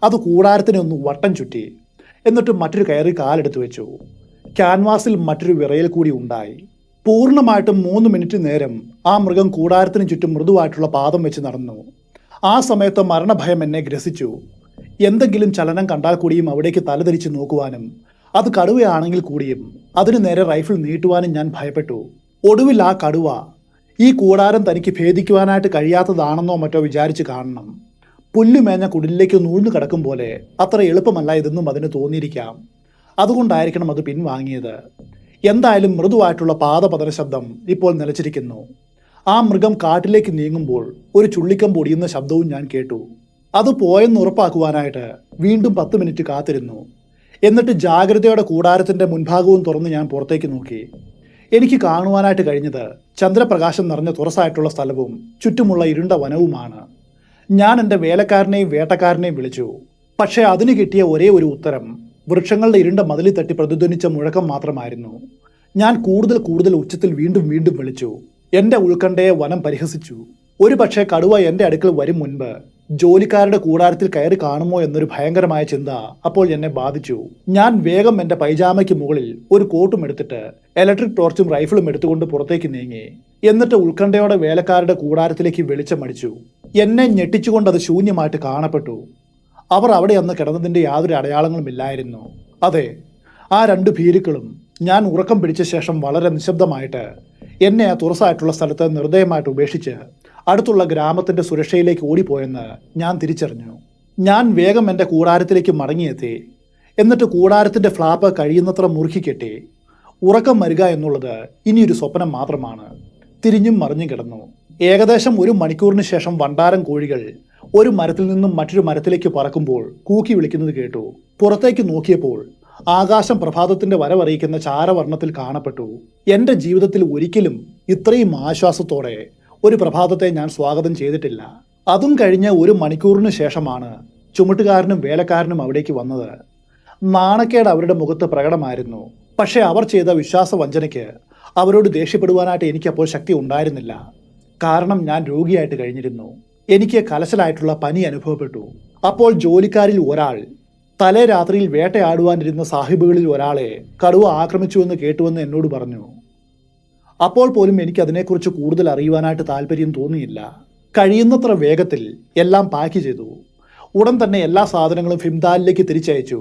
S1: അത് കൂടാരത്തിനെ ഒന്ന് വട്ടം ചുറ്റി. എന്നിട്ട് മറ്റൊരു കയറി കാലെടുത്തു വെച്ചു. ക്യാൻവാസിൽ മറ്റൊരു വിറയൽ കൂടി ഉണ്ടായി. പൂർണ്ണമായിട്ടും 3 മിനിറ്റ് നേരം ആ മൃഗം കൂടാരത്തിന് ചുറ്റും മൃദുവായിട്ടുള്ള പാദം വെച്ച് നടന്നു. ആ സമയത്ത് മരണഭയം എന്നെ ഗ്രസിച്ചു. എന്തെങ്കിലും ചലനം കണ്ടാൽ കൂടിയും അവിടേക്ക് തലതിരിച്ച് നോക്കുവാനും അത് കടുവയാണെങ്കിൽ കൂടിയും അതിനു നേരെ റൈഫിൾ നീട്ടുവാനും ഞാൻ ഭയപ്പെട്ടു. ഒടുവിൽ ആ കടുവ ഈ കൂടാരം തനിക്ക് ഭേദിക്കുവാനായിട്ട് കഴിയാത്തതാണെന്നോ മറ്റോ വിചാരിച്ച് കാണണം. പുല്ലുമേഞ്ഞ കുടിലേക്ക് നൂഴ്ന്നു കിടക്കും പോലെ അത്ര എളുപ്പമല്ല ഇതെന്നും അതിന് തോന്നിയിരിക്കാം. അതുകൊണ്ടായിരിക്കണം അത് പിൻവാങ്ങിയത്. എന്തായാലും മൃദുവായിട്ടുള്ള പാദപതന ശബ്ദം ഇപ്പോൾ നിലച്ചിരിക്കുന്നു. ആ മൃഗം കാട്ടിലേക്ക് നീങ്ങുമ്പോൾ ഒരു ചുള്ളിക്കം പൊടിയുന്ന ശബ്ദവും ഞാൻ കേട്ടു. അത് പോയെന്ന് ഉറപ്പാക്കുവാനായിട്ട് വീണ്ടും 10 മിനിറ്റ് കാത്തിരുന്നു. എന്നിട്ട് ജാഗ്രതയോടെ കൂടാരത്തിൻ്റെ മുൻഭാഗവും തുറന്ന് ഞാൻ പുറത്തേക്ക് നോക്കി. എനിക്ക് കാണുവാനായിട്ട് കഴിഞ്ഞത് ചന്ദ്രപ്രകാശം നിറഞ്ഞ തുറസായിട്ടുള്ള സ്ഥലവും ചുറ്റുമുള്ള ഇരുണ്ട വനവുമാണ്. ഞാൻ എൻ്റെ വേലക്കാരനെയും വേട്ടക്കാരനെയും വിളിച്ചു. പക്ഷേ അതിന് കിട്ടിയ ഒരേ ഒരു ഉത്തരം വൃക്ഷങ്ങളുടെ ഇരുണ്ട മതിലിൽ തട്ടി പ്രതിധ്വനിച്ച മുഴക്കം മാത്രമായിരുന്നു. ഞാൻ കൂടുതൽ ഉച്ചത്തിൽ വീണ്ടും വിളിച്ചു. എൻ്റെ ഉത്കണ്ഠയെ വനം പരിഹസിച്ചു. ഒരു പക്ഷേ കടുവ എൻ്റെ അടുക്കൽ വരും മുൻപ് ജോലിക്കാരുടെ കൂടാരത്തിൽ കയറി കാണുമോ എന്നൊരു ഭയങ്കരമായ ചിന്ത അപ്പോൾ എന്നെ ബാധിച്ചു. ഞാൻ വേഗം എൻ്റെ പൈജാമയ്ക്ക് മുകളിൽ ഒരു കോട്ടും എടുത്തിട്ട് ഇലക്ട്രിക് ടോർച്ചും റൈഫിളും എടുത്തുകൊണ്ട് പുറത്തേക്ക് നീങ്ങി. എന്നിട്ട് ഉത്കണ്ഠയോടെ വേലക്കാരുടെ കൂടാരത്തിലേക്ക് വെളിച്ചമടിച്ചു. എന്നെ ഞെട്ടിച്ചുകൊണ്ട് അത് ശൂന്യമായിട്ട് കാണപ്പെട്ടു. അവർ അവിടെ അന്ന് കിടന്നതിൻ്റെ യാതൊരു അടയാളങ്ങളും ഇല്ലായിരുന്നു. അതെ, ആ 2 ഭീരുക്കളും ഞാൻ ഉറക്കം പിടിച്ച ശേഷം വളരെ നിശബ്ദമായിട്ട് എന്നെ ആ തുറസായിട്ടുള്ള സ്ഥലത്ത് നിർദ്ദയമായിട്ട് ഉപേക്ഷിച്ച് അടുത്തുള്ള ഗ്രാമത്തിൻ്റെ സുരക്ഷയിലേക്ക് ഓടിപ്പോയെന്ന് ഞാൻ തിരിച്ചറിഞ്ഞു. ഞാൻ വേഗം എൻ്റെ കൂടാരത്തിലേക്ക് മടങ്ങിയെത്തി. എന്നിട്ട് കൂടാരത്തിൻ്റെ ഫ്ലാപ്പ് കഴിയുന്നത്ര മുറുക്കി കെട്ടി. ഉറക്കം വരിക എന്നുള്ളത് ഇനിയൊരു സ്വപ്നം മാത്രമാണ്. തിരിഞ്ഞും മറിഞ്ഞും കിടന്നു. ഏകദേശം 1 മണിക്കൂറിന് ശേഷം വണ്ടാരം കോഴികൾ ഒരു മരത്തിൽ നിന്നും മറ്റൊരു മരത്തിലേക്ക് പറക്കുമ്പോൾ കൂക്കി വിളിക്കുന്നത് കേട്ടു. പുറത്തേക്ക് നോക്കിയപ്പോൾ ആകാശം പ്രഭാതത്തിൻ്റെ വരവറിയിക്കുന്ന ചാരവർണ്ണത്തിൽ കാണപ്പെട്ടു. എൻ്റെ ജീവിതത്തിൽ ഒരിക്കലും ഇത്രയും ആശ്വാസത്തോടെ ഒരു പ്രഭാതത്തെ ഞാൻ സ്വാഗതം ചെയ്തിട്ടില്ല. അതും കഴിഞ്ഞ് 1 മണിക്കൂറിന് ശേഷമാണ് ചുമട്ടുകാരനും വേലക്കാരനും അവിടേക്ക് വന്നത്. നാണക്കേട് അവരുടെ മുഖത്ത് പ്രകടമായിരുന്നു. പക്ഷേ അവർ ചെയ്ത വിശ്വാസവഞ്ചനയ്ക്ക് അവരോട് ദേഷ്യപ്പെടുവാനായിട്ട് എനിക്കപ്പോൾ ശക്തി ഉണ്ടായിരുന്നില്ല. കാരണം ഞാൻ രോഗിയായിട്ട് കഴിഞ്ഞിരുന്നു. എനിക്ക് കലശലായിട്ടുള്ള പനി അനുഭവപ്പെട്ടു. അപ്പോൾ ജോലിക്കാരിൽ ഒരാൾ തലേ രാത്രിയിൽ വേട്ടയാടുവാനിരുന്ന സാഹിബുകളിൽ ഒരാളെ കടുവ ആക്രമിച്ചുവെന്ന് കേട്ടുവെന്ന് എന്നോട് പറഞ്ഞു. അപ്പോൾ പോലും എനിക്ക് അതിനെക്കുറിച്ച് കൂടുതൽ അറിയുവാനായിട്ട് താല്പര്യം തോന്നിയില്ല. കഴിയുന്നത്ര വേഗത്തിൽ എല്ലാം പാക്ക് ചെയ്തു. ഉടൻ തന്നെ എല്ലാ സാധനങ്ങളും ഫിംദാലിലേക്ക് തിരിച്ചയച്ചു.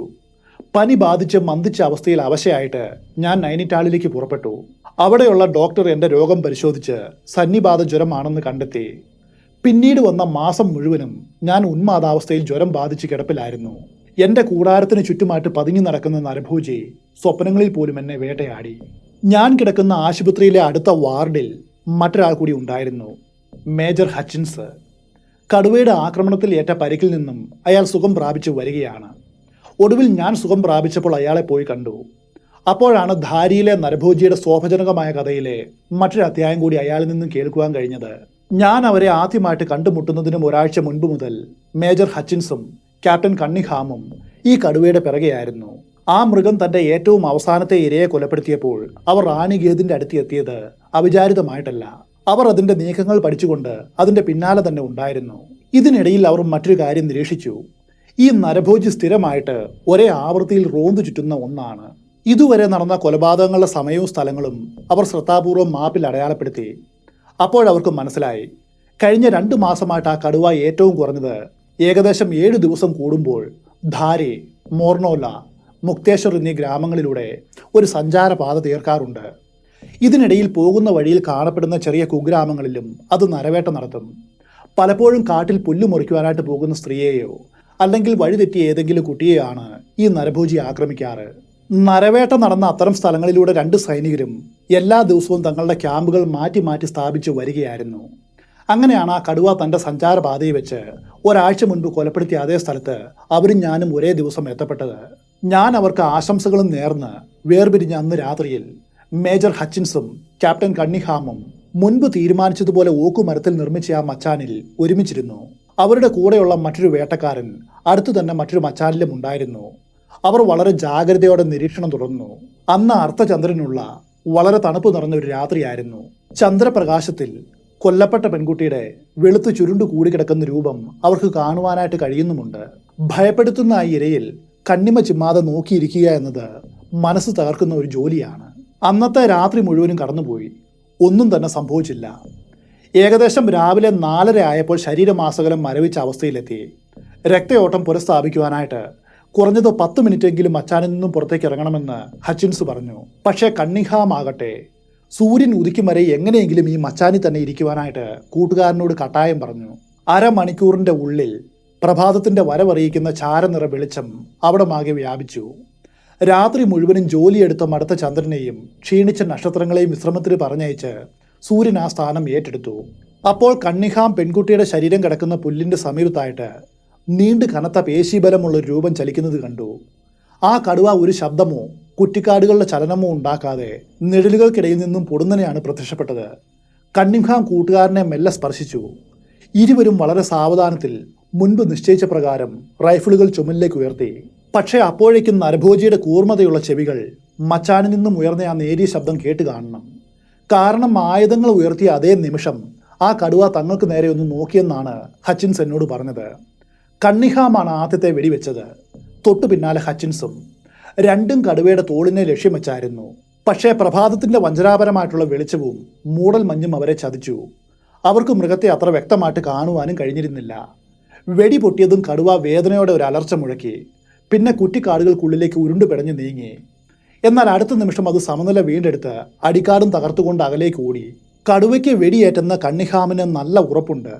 S1: പനി ബാധിച്ച് മന്ദിച്ച അവസ്ഥയിൽ അവശയായിട്ട് ഞാൻ നൈനിറ്റാളിലേക്ക് പുറപ്പെട്ടു. അവിടെയുള്ള ഡോക്ടർ എൻ്റെ രോഗം പരിശോധിച്ച് സന്നിബാധ ജ്വരമാണെന്ന് കണ്ടെത്തി. പിന്നീട് വന്ന മാസം മുഴുവനും ഞാൻ ഉന്മാദാവസ്ഥയിൽ ജ്വരം ബാധിച്ച് കിടപ്പിലായിരുന്നു. എൻ്റെ കൂടാരത്തിന് ചുറ്റുമായിട്ട് പതുങ്ങി നടക്കുന്ന നരഭോജി സ്വപ്നങ്ങളിൽ പോലും എന്നെ വേട്ടയാടി. ഞാൻ കിടക്കുന്ന ആശുപത്രിയിലെ അടുത്ത വാർഡിൽ മറ്റൊരാൾ കൂടി ഉണ്ടായിരുന്നു, മേജർ ഹച്ചിൻസ്. കടുവയുടെ ആക്രമണത്തിൽ ഏറ്റ പരിക്കിൽ നിന്നും അയാൾ സുഖം പ്രാപിച്ചു വരികയാണ്. ഒടുവിൽ ഞാൻ സുഖം പ്രാപിച്ചപ്പോൾ അയാളെ പോയി കണ്ടു. അപ്പോഴാണ് ധാരിയിലെ നരഭോജിയുടെ ശോഭജനകമായ കഥയിലെ മറ്റൊരു അധ്യായം കൂടി അയാളിൽ നിന്നും കേൾക്കുവാൻ കഴിഞ്ഞത്. ഞാൻ അവരെ ആദ്യമായിട്ട് കണ്ടുമുട്ടുന്നതിനും ഒരാഴ്ച മുൻപ് മുതൽ മേജർ ഹച്ചിൻസും ക്യാപ്റ്റൻ കണ്ണിഹാമും ഈ കടുവയുടെ പിറകെയായിരുന്നു. ആ മൃഗം തൻ്റെ ഏറ്റവും അവസാനത്തെ ഇരയെ കൊലപ്പെടുത്തിയപ്പോൾ അവർ റാണിഗേദിൻ്റെ അടുത്ത് എത്തിയത് അവിചാരിതമായിട്ടല്ല. അവർ അതിൻ്റെ നീക്കങ്ങൾ പഠിച്ചുകൊണ്ട് അതിൻ്റെ പിന്നാലെ തന്നെ ഉണ്ടായിരുന്നു. ഇതിനിടയിൽ അവർ മറ്റൊരു കാര്യം നിരീക്ഷിച്ചു. ഈ നരഭോജി സ്ഥിരമായിട്ട് ഒരേ ആവൃത്തിയിൽ റോന്തു ചുറ്റുന്ന ഒന്നാണ്. ഇതുവരെ നടന്ന കൊലപാതകങ്ങളുടെ സമയവും സ്ഥലങ്ങളും അവർ ശ്രദ്ധാപൂർവം മാപ്പിൽ അടയാളപ്പെടുത്തി. അപ്പോഴവർക്ക് മനസ്സിലായി, കഴിഞ്ഞ 2 മാസമായിട്ട് ആ കടുവ ഏറ്റവും കുറഞ്ഞത് ഏകദേശം 7 ദിവസം കൂടുമ്പോൾ ധാരി, മോർണോല, മുക്തേശ്വർ എന്നീ ഗ്രാമങ്ങളിലൂടെ ഒരു സഞ്ചാരപാത തീർക്കാറുണ്ട്. ഇതിനിടയിൽ പോകുന്ന വഴിയിൽ കാണപ്പെടുന്ന ചെറിയ കുഗ്രാമങ്ങളിലും അത് നരവേട്ട നടത്തും. പലപ്പോഴും കാട്ടിൽ പുല്ല് മുറിക്കുവാനായിട്ട് പോകുന്ന സ്ത്രീയെയോ അല്ലെങ്കിൽ വഴിതെറ്റിയ ഏതെങ്കിലും കുട്ടിയെയാണ് ഈ നരഭോജി ആക്രമിക്കാറ്. നരവേട്ട നടന്ന അത്തരം സ്ഥലങ്ങളിലൂടെ രണ്ട് സൈനികരും എല്ലാ ദിവസവും തങ്ങളുടെ ക്യാമ്പുകൾ മാറ്റി മാറ്റി സ്ഥാപിച്ചു വരികയായിരുന്നു. അങ്ങനെയാണ് ആ കടുവ തൻ്റെ സഞ്ചാരപാതയിൽ വെച്ച് ഒരാഴ്ച മുൻപ് കൊലപ്പെടുത്തിയ അതേ സ്ഥലത്ത് അവരും ഞാനും ഒരേ ദിവസം എത്തപ്പെട്ടത്. ഞാൻ അവർക്ക് ആശംസകളും നേർന്ന് വേർപിരിഞ്ഞ അന്ന് രാത്രിയിൽ മേജർ ഹച്ചിൻസും ക്യാപ്റ്റൻ കണ്ണിഹാമും മുൻപ് തീരുമാനിച്ചതുപോലെ ഓക്കുമരത്തിൽ നിർമ്മിച്ച ആ മച്ചാനിൽ ഒരുമിച്ചിരുന്നു. അവരുടെ കൂടെയുള്ള മറ്റൊരു വേട്ടക്കാരൻ അടുത്തു തന്നെ മറ്റൊരു മച്ചാനിലും ഉണ്ടായിരുന്നു. അവർ വളരെ ജാഗ്രതയോടെ നിരീക്ഷണം തുടർന്നു. അന്ന് അർദ്ധചന്ദ്രനുള്ള വളരെ തണുപ്പ് നിറഞ്ഞ ഒരു രാത്രിയായിരുന്നു. ചന്ദ്രപ്രകാശത്തിൽ കൊല്ലപ്പെട്ട പെൺകുട്ടിയുടെ വെളുത്തു ചുരുണ്ടു കൂടിക്കിടക്കുന്ന രൂപം അവർക്ക് കാണുവാനായിട്ട് കഴിയുന്നുമുണ്ട്. ഭയപ്പെടുത്തുന്ന ആ ഇരയിൽ കണ്ണിമ ചിമ്മാതെ നോക്കിയിരിക്കുക എന്നത് മനസ്സ് തകർക്കുന്ന ഒരു ജോലിയാണ്. അന്നത്തെ രാത്രി മുഴുവനും കടന്നുപോയി. ഒന്നും തന്നെ സംഭവിച്ചില്ല. ഏകദേശം രാവിലെ 4:30 ആയപ്പോൾ ശരീരമാസകലം മരവിച്ച അവസ്ഥയിലെത്തി. രക്തയോട്ടം പുനഃസ്ഥാപിക്കുവാനായിട്ട് കുറഞ്ഞത് 10 മിനിറ്റെങ്കിലും മച്ചാനിൽ നിന്നും പുറത്തേക്ക് ഇറങ്ങണമെന്ന് ഹച്ചിൻസ് പറഞ്ഞു. പക്ഷേ കണ്ണിഹാം ആകട്ടെ സൂര്യൻ ഉദിക്കും വരെ എങ്ങനെയെങ്കിലും ഈ മച്ചാനിൽ തന്നെ ഇരിക്കുവാനായിട്ട് കൂട്ടുകാരനോട് കട്ടായം പറഞ്ഞു. അരമണിക്കൂറിൻ്റെ ഉള്ളിൽ പ്രഭാതത്തിൻ്റെ വരവറിയിക്കുന്ന ചാരനിറ വെളിച്ചം അവിടെ മാകെ വ്യാപിച്ചു. രാത്രി മുഴുവനും ജോലിയെടുത്ത മടുത്ത ചന്ദ്രനെയും ക്ഷീണിച്ച നക്ഷത്രങ്ങളെയും വിശ്രമത്തിന് പറഞ്ഞയച്ച് സൂര്യൻ ആ സ്ഥാനം ഏറ്റെടുത്തു. അപ്പോൾ കണ്ണിഹാം പെൺകുട്ടിയുടെ ശരീരം കിടക്കുന്ന പുല്ലിൻ്റെ സമീപത്തായിട്ട് നീണ്ടു കനത്ത പേശീബലമുള്ള രൂപം ചലിക്കുന്നത് കണ്ടു. ആ കടുവ ഒരു ശബ്ദമോ കുറ്റിക്കാടുകളുടെ ചലനമോ ഉണ്ടാക്കാതെ നിഴലുകൾക്കിടയിൽ നിന്നും പൊടുന്നനെയാണ് പ്രത്യക്ഷപ്പെട്ടത്. കണ്ണിഹാം കൂട്ടുകാരനെ മെല്ലെ സ്പർശിച്ചു. ഇരുവരും വളരെ സാവധാനത്തിൽ മുൻപ് നിശ്ചയിച്ച പ്രകാരം റൈഫിളുകൾ ചുമലിലേക്ക് ഉയർത്തി. പക്ഷേ അപ്പോഴേക്കും നരഭോജിയുടെ കൂർമ്മതയുള്ള ചെവികൾ മച്ചാനിൽ നിന്നും ഉയർന്ന ആ നേരിയ ശബ്ദം കേട്ട് കാണണം. കാരണം ആയുധങ്ങൾ ഉയർത്തിയ അതേ നിമിഷം ആ കടുവ തങ്ങൾക്ക് നേരെ ഒന്ന് നോക്കിയെന്നാണ് ഹച്ചിൻസ് എന്നോട് പറഞ്ഞത്. കണ്ണിഹാമാണ് ആദ്യത്തെ വെടിവെച്ചത്. തൊട്ടു പിന്നാലെ ഹച്ചിൻസും. രണ്ടും കടുവയുടെ തോളിനെ ലക്ഷ്യം വെച്ചായിരുന്നു. പക്ഷേ പ്രഭാതത്തിൻ്റെ വഞ്ചനാപരമായിട്ടുള്ള വെളിച്ചവും മൂടൽ മഞ്ഞും അവരെ ചതിച്ചു. അവർക്ക് മൃഗത്തെ അത്ര വ്യക്തമായിട്ട് കാണുവാനും കഴിഞ്ഞിരുന്നില്ല. വെടി പൊട്ടിയതും കടുവ വേദനയോടെ ഒരു അലർച്ച മുഴക്കി. പിന്നെ കുറ്റിക്കാടുകൾക്കുള്ളിലേക്ക് ഉരുണ്ടു പിടഞ്ഞു നീങ്ങി. എന്നാൽ അടുത്ത നിമിഷം അത് സമനില വീണ്ടെടുത്ത് അടിക്കാടും തകർത്തുകൊണ്ട് അകലേക്ക് ഓടി. കടുവയ്ക്ക് വെടിയേറ്റെന്ന കണ്ണിഹാമിന് നല്ല ഉറപ്പുണ്ട്.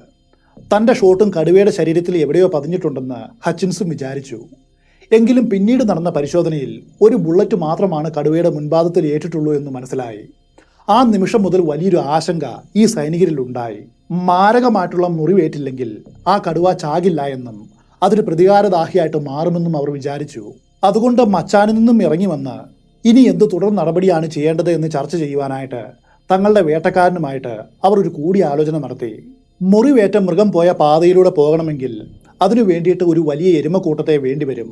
S1: തൻ്റെ ഷോട്ടും കടുവയുടെ ശരീരത്തിൽ എവിടെയോ പതിഞ്ഞിട്ടുണ്ടെന്ന് ഹച്ചിൻസും വിചാരിച്ചു. എങ്കിലും പിന്നീട് നടന്ന പരിശോധനയിൽ ഒരു ബുള്ളറ്റ് മാത്രമാണ് കടുവയുടെ മുൻപാദത്തിൽ ഏറ്റിട്ടുള്ളൂ എന്ന് മനസ്സിലായി. ആ നിമിഷം മുതൽ വലിയൊരു ആശങ്ക ഈ സൈനികരിലുണ്ടായി. മാരകമായിട്ടുള്ള മുറിവേറ്റില്ലെങ്കിൽ ആ കടുവ ചാകില്ല എന്നും അതൊരു പ്രതികാരദാഹിയായിട്ട് മാറുമെന്നും അവർ വിചാരിച്ചു. അതുകൊണ്ട് മച്ചാനിൽ നിന്നും ഇറങ്ങി വന്ന് ഇനി എന്ത് തുടർ നടപടിയാണ് ചെയ്യേണ്ടത് എന്ന് ചർച്ച ചെയ്യുവാനായിട്ട് തങ്ങളുടെ വേട്ടക്കാരനുമായിട്ട് അവർ ഒരു കൂടിയാലോചന നടത്തി. മുറിവേറ്റ മൃഗം പോയ പാതയിലൂടെ പോകണമെങ്കിൽ അതിനു വേണ്ടിയിട്ട് ഒരു വലിയ എരുമക്കൂട്ടത്തെ വേണ്ടിവരും.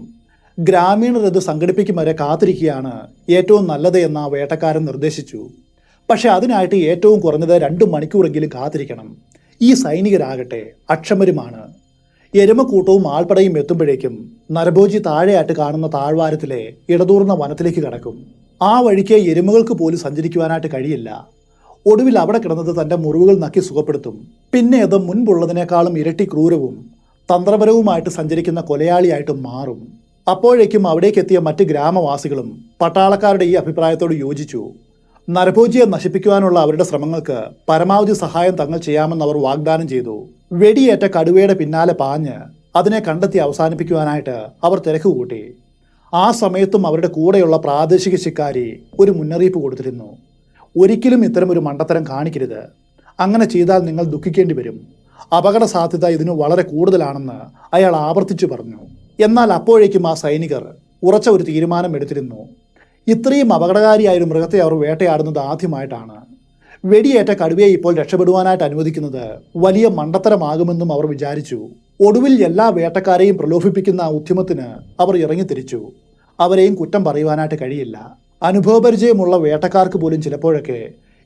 S1: ഗ്രാമീണർ ഇത് സംഘടിപ്പിക്കും വരെ കാത്തിരിക്കുകയാണ് ഏറ്റവും നല്ലത് എന്ന് ആ വേട്ടക്കാരൻ നിർദ്ദേശിച്ചു. പക്ഷെ അതിനായിട്ട് ഏറ്റവും കുറഞ്ഞത് 2 മണിക്കൂറെങ്കിലും കാത്തിരിക്കണം. ഈ സൈനികരാകട്ടെ അക്ഷമരുമാണ്. എരുമക്കൂട്ടവും ആൾപ്പടയും എത്തുമ്പോഴേക്കും നരഭോജി താഴെയായിട്ട് കാണുന്ന താഴ്വാരത്തിലെ ഇടതൂർന്ന വനത്തിലേക്ക് കടക്കും. ആ വഴിക്ക് എരുമകൾക്ക് പോലും സഞ്ചരിക്കുവാനായിട്ട് കഴിയില്ല. ഒടുവിൽ അവിടെ കിടന്നത് തൻ്റെ മുറിവുകൾ നക്കി സുഖപ്പെടുത്തും. പിന്നെ അത് മുൻപുള്ളതിനേക്കാളും ഇരട്ടി ക്രൂരവും തന്ത്രപരവുമായിട്ട് സഞ്ചരിക്കുന്ന കൊലയാളിയായിട്ട് മാറും. അപ്പോഴേക്കും അവിടേക്കെത്തിയ മറ്റ് ഗ്രാമവാസികളും പട്ടാളക്കാരുടെ ഈ അഭിപ്രായത്തോട് യോജിച്ചു. നരഭോജിയെ നശിപ്പിക്കുവാനുള്ള അവരുടെ ശ്രമങ്ങൾക്ക് പരമാവധി സഹായം തങ്ങൾ ചെയ്യാമെന്ന് അവർ വാഗ്ദാനം ചെയ്തു. വെടിയേറ്റ കടുവയുടെ പിന്നാലെ പാഞ്ഞ് അതിനെ കണ്ടെത്തി അവസാനിപ്പിക്കുവാനായിട്ട് അവർ തിരക്ക് കൂട്ടി. ആ സമയത്തും അവരുടെ കൂടെയുള്ള പ്രാദേശിക ശിക്കാരി ഒരു മുന്നറിയിപ്പ് കൊടുത്തിരുന്നു. ഒരിക്കലും ഇത്തരമൊരു മണ്ടത്തരം കാണിക്കരുത്. അങ്ങനെ ചെയ്താൽ നിങ്ങൾ ദുഃഖിക്കേണ്ടി വരും. അപകട സാധ്യത ഇതിന് വളരെ കൂടുതലാണെന്ന് അയാൾ ആവർത്തിച്ചു പറഞ്ഞു. എന്നാൽ അപ്പോഴേക്കും ആ സൈനികർ ഉറച്ച ഒരു തീരുമാനം എടുത്തിരുന്നു. ഇത്രയും അപകടകാരിയായൊരു മൃഗത്തെ അവർ വേട്ടയാടുന്നത് ആദ്യമായിട്ടാണ്. വെടിയേറ്റ കടുവയെ ഇപ്പോൾ രക്ഷപ്പെടുവാനായിട്ട് അനുവദിക്കുന്നത് വലിയ മണ്ടത്തരമാകുമെന്നും അവർ വിചാരിച്ചു. ഒടുവിൽ എല്ലാ വേട്ടക്കാരെയും പ്രലോഭിപ്പിക്കുന്ന ആ ഉദ്യമത്തിന് അവർ ഇറങ്ങിത്തിരിച്ചു. അവരെയും കുറ്റം പറയുവാനായിട്ട് കഴിയില്ല. അനുഭവപരിചയമുള്ള വേട്ടക്കാർക്ക് പോലും ചിലപ്പോഴൊക്കെ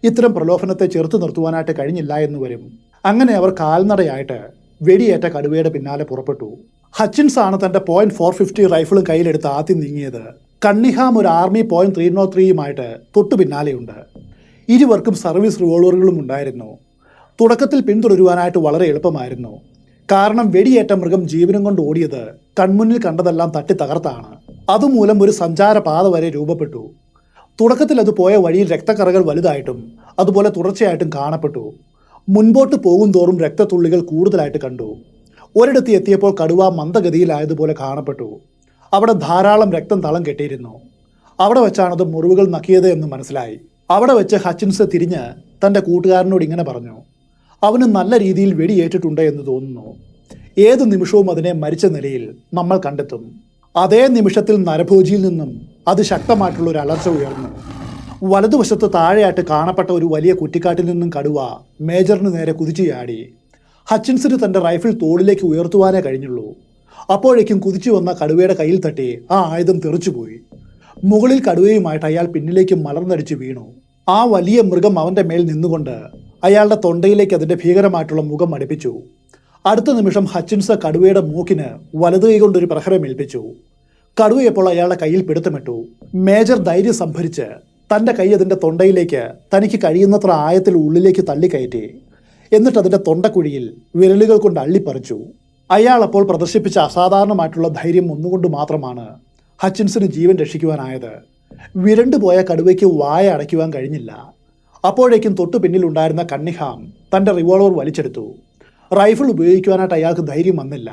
S1: ഇത്തരം പ്രലോഭനത്തെ ചെറുത്തു നിർത്തുവാനായിട്ട് കഴിഞ്ഞില്ല എന്ന് വരും. അങ്ങനെ അവർ കാൽനടയായിട്ട് വെടിയേറ്റ കടുവയുടെ പിന്നാലെ പുറപ്പെട്ടു. ഹച്ചിൻസ് ആണ് തൻ്റെ .450 റൈഫിളും കയ്യിലെടുത്ത് ആദ്യം നീങ്ങിയത്. കണ്ണിഹാം ഒരു ആർമി .303യുമായിട്ട് തൊട്ടു പിന്നാലെയുണ്ട്. ഇരുവർക്കും സർവീസ് റിവോൾവറുകളും ഉണ്ടായിരുന്നു. തുടക്കത്തിൽ പിന്തുടരുവാനായിട്ട് വളരെ എളുപ്പമായിരുന്നു. കാരണം വെടിയേറ്റ മൃഗം ജീവനും കൊണ്ട് ഓടിയത് കൺമുന്നിൽ കണ്ടതെല്ലാം തട്ടി തകർത്താണ്. അതുമൂലം ഒരു സഞ്ചാരപാത വരെ രൂപപ്പെട്ടു. തുടക്കത്തിൽ അത് പോയ വഴിയിൽ രക്തക്കറകൾ വലുതായിട്ടും അതുപോലെ തുടർച്ചയായിട്ടും കാണപ്പെട്ടു. മുൻപോട്ട് പോകും തോറും രക്തത്തുള്ളികൾ കൂടുതലായിട്ട് കണ്ടു. ഒരിടത്ത് എത്തിയപ്പോൾ കടുവ മന്ദഗതിയിലായതുപോലെ കാണപ്പെട്ടു. അവിടെ ധാരാളം രക്തം തളം കെട്ടിയിരുന്നു. അവിടെ വെച്ചാണത് മുറിവുകൾ നക്കിയത് എന്ന് മനസ്സിലായി. അവിടെ വെച്ച് ഹച്ചിൻസ് തിരിഞ്ഞ് തൻ്റെ കൂട്ടുകാരനോട് ഇങ്ങനെ പറഞ്ഞു, അവന് നല്ല രീതിയിൽ വെടിയേറ്റിട്ടുണ്ട് എന്ന് തോന്നുന്നു. ഏത് നിമിഷവും അതിനെ മരിച്ച നിലയിൽ നമ്മൾ കണ്ടെത്തും. അതേ നിമിഷത്തിൽ നരഭോജിയിൽ നിന്നും അതിശക്തമായിട്ടുള്ള ഒരു അലർച്ച ഉയർന്നു. വലതുവശത്ത് താഴെയായിട്ട് കാണപ്പെട്ട ഒരു വലിയ കുറ്റിക്കാട്ടിൽ നിന്നും കടുവ മേജറിന് നേരെ കുതിച്ചു ചാടി. ഹച്ചിൻസിന് തൻ്റെ റൈഫിൾ തോളിലേക്ക് ഉയർത്തുവാനേ കഴിഞ്ഞുള്ളൂ. അപ്പോഴേക്കും കുതിച്ചു വന്ന കടുവയുടെ കയ്യിൽ തട്ടി ആ ആയുധം തെറിച്ചുപോയി. മുകളിൽ കടുവയുമായിട്ട് അയാൾ പിന്നിലേക്ക് മലർന്നടിച്ച് വീണു. ആ വലിയ മൃഗം അവൻ്റെ മേൽ നിന്നുകൊണ്ട് അയാളുടെ തൊണ്ടയിലേക്ക് അതിൻ്റെ ഭീകരമായിട്ടുള്ള മുഖം അടുപ്പിച്ചു. അടുത്ത നിമിഷം ഹച്ചിൻസ് കടുവയുടെ മൂക്കിന് വലതു കൈ കൊണ്ടൊരു പ്രഹരമേൽപ്പിച്ചു. കടുവയപ്പോൾ അയാളുടെ കയ്യിൽ പിടുത്തമിട്ടു. മേജർ ധൈര്യം സംഭരിച്ച് തൻ്റെ കൈ അതിൻ്റെ തൊണ്ടയിലേക്ക് തനിക്ക് കഴിയുന്നത്ര ആയത്തിൽ ഉള്ളിലേക്ക് തള്ളിക്കയറ്റി. എന്നിട്ട് അതിൻ്റെ തൊണ്ടക്കുഴിയിൽ വിരലുകൾ കൊണ്ട് അള്ളിപ്പറിച്ചു. അയാൾ അപ്പോൾ പ്രദർശിപ്പിച്ച അസാധാരണമായിട്ടുള്ള ധൈര്യം ഒന്നുകൊണ്ട് മാത്രമാണ് ഹച്ചിൻസിന് ജീവൻ രക്ഷിക്കുവാനായത്. വിരണ്ടുപോയ കടുവയ്ക്ക് വായ അടയ്ക്കുവാൻ കഴിഞ്ഞില്ല. അപ്പോഴേക്കും തൊട്ടു പിന്നിലുണ്ടായിരുന്ന കണ്ണിഹാം തൻ്റെ റിവോൾവർ വലിച്ചെടുത്തു. റൈഫിൾ ഉപയോഗിക്കുവാനായിട്ട് അയാൾക്ക് ധൈര്യം വന്നില്ല.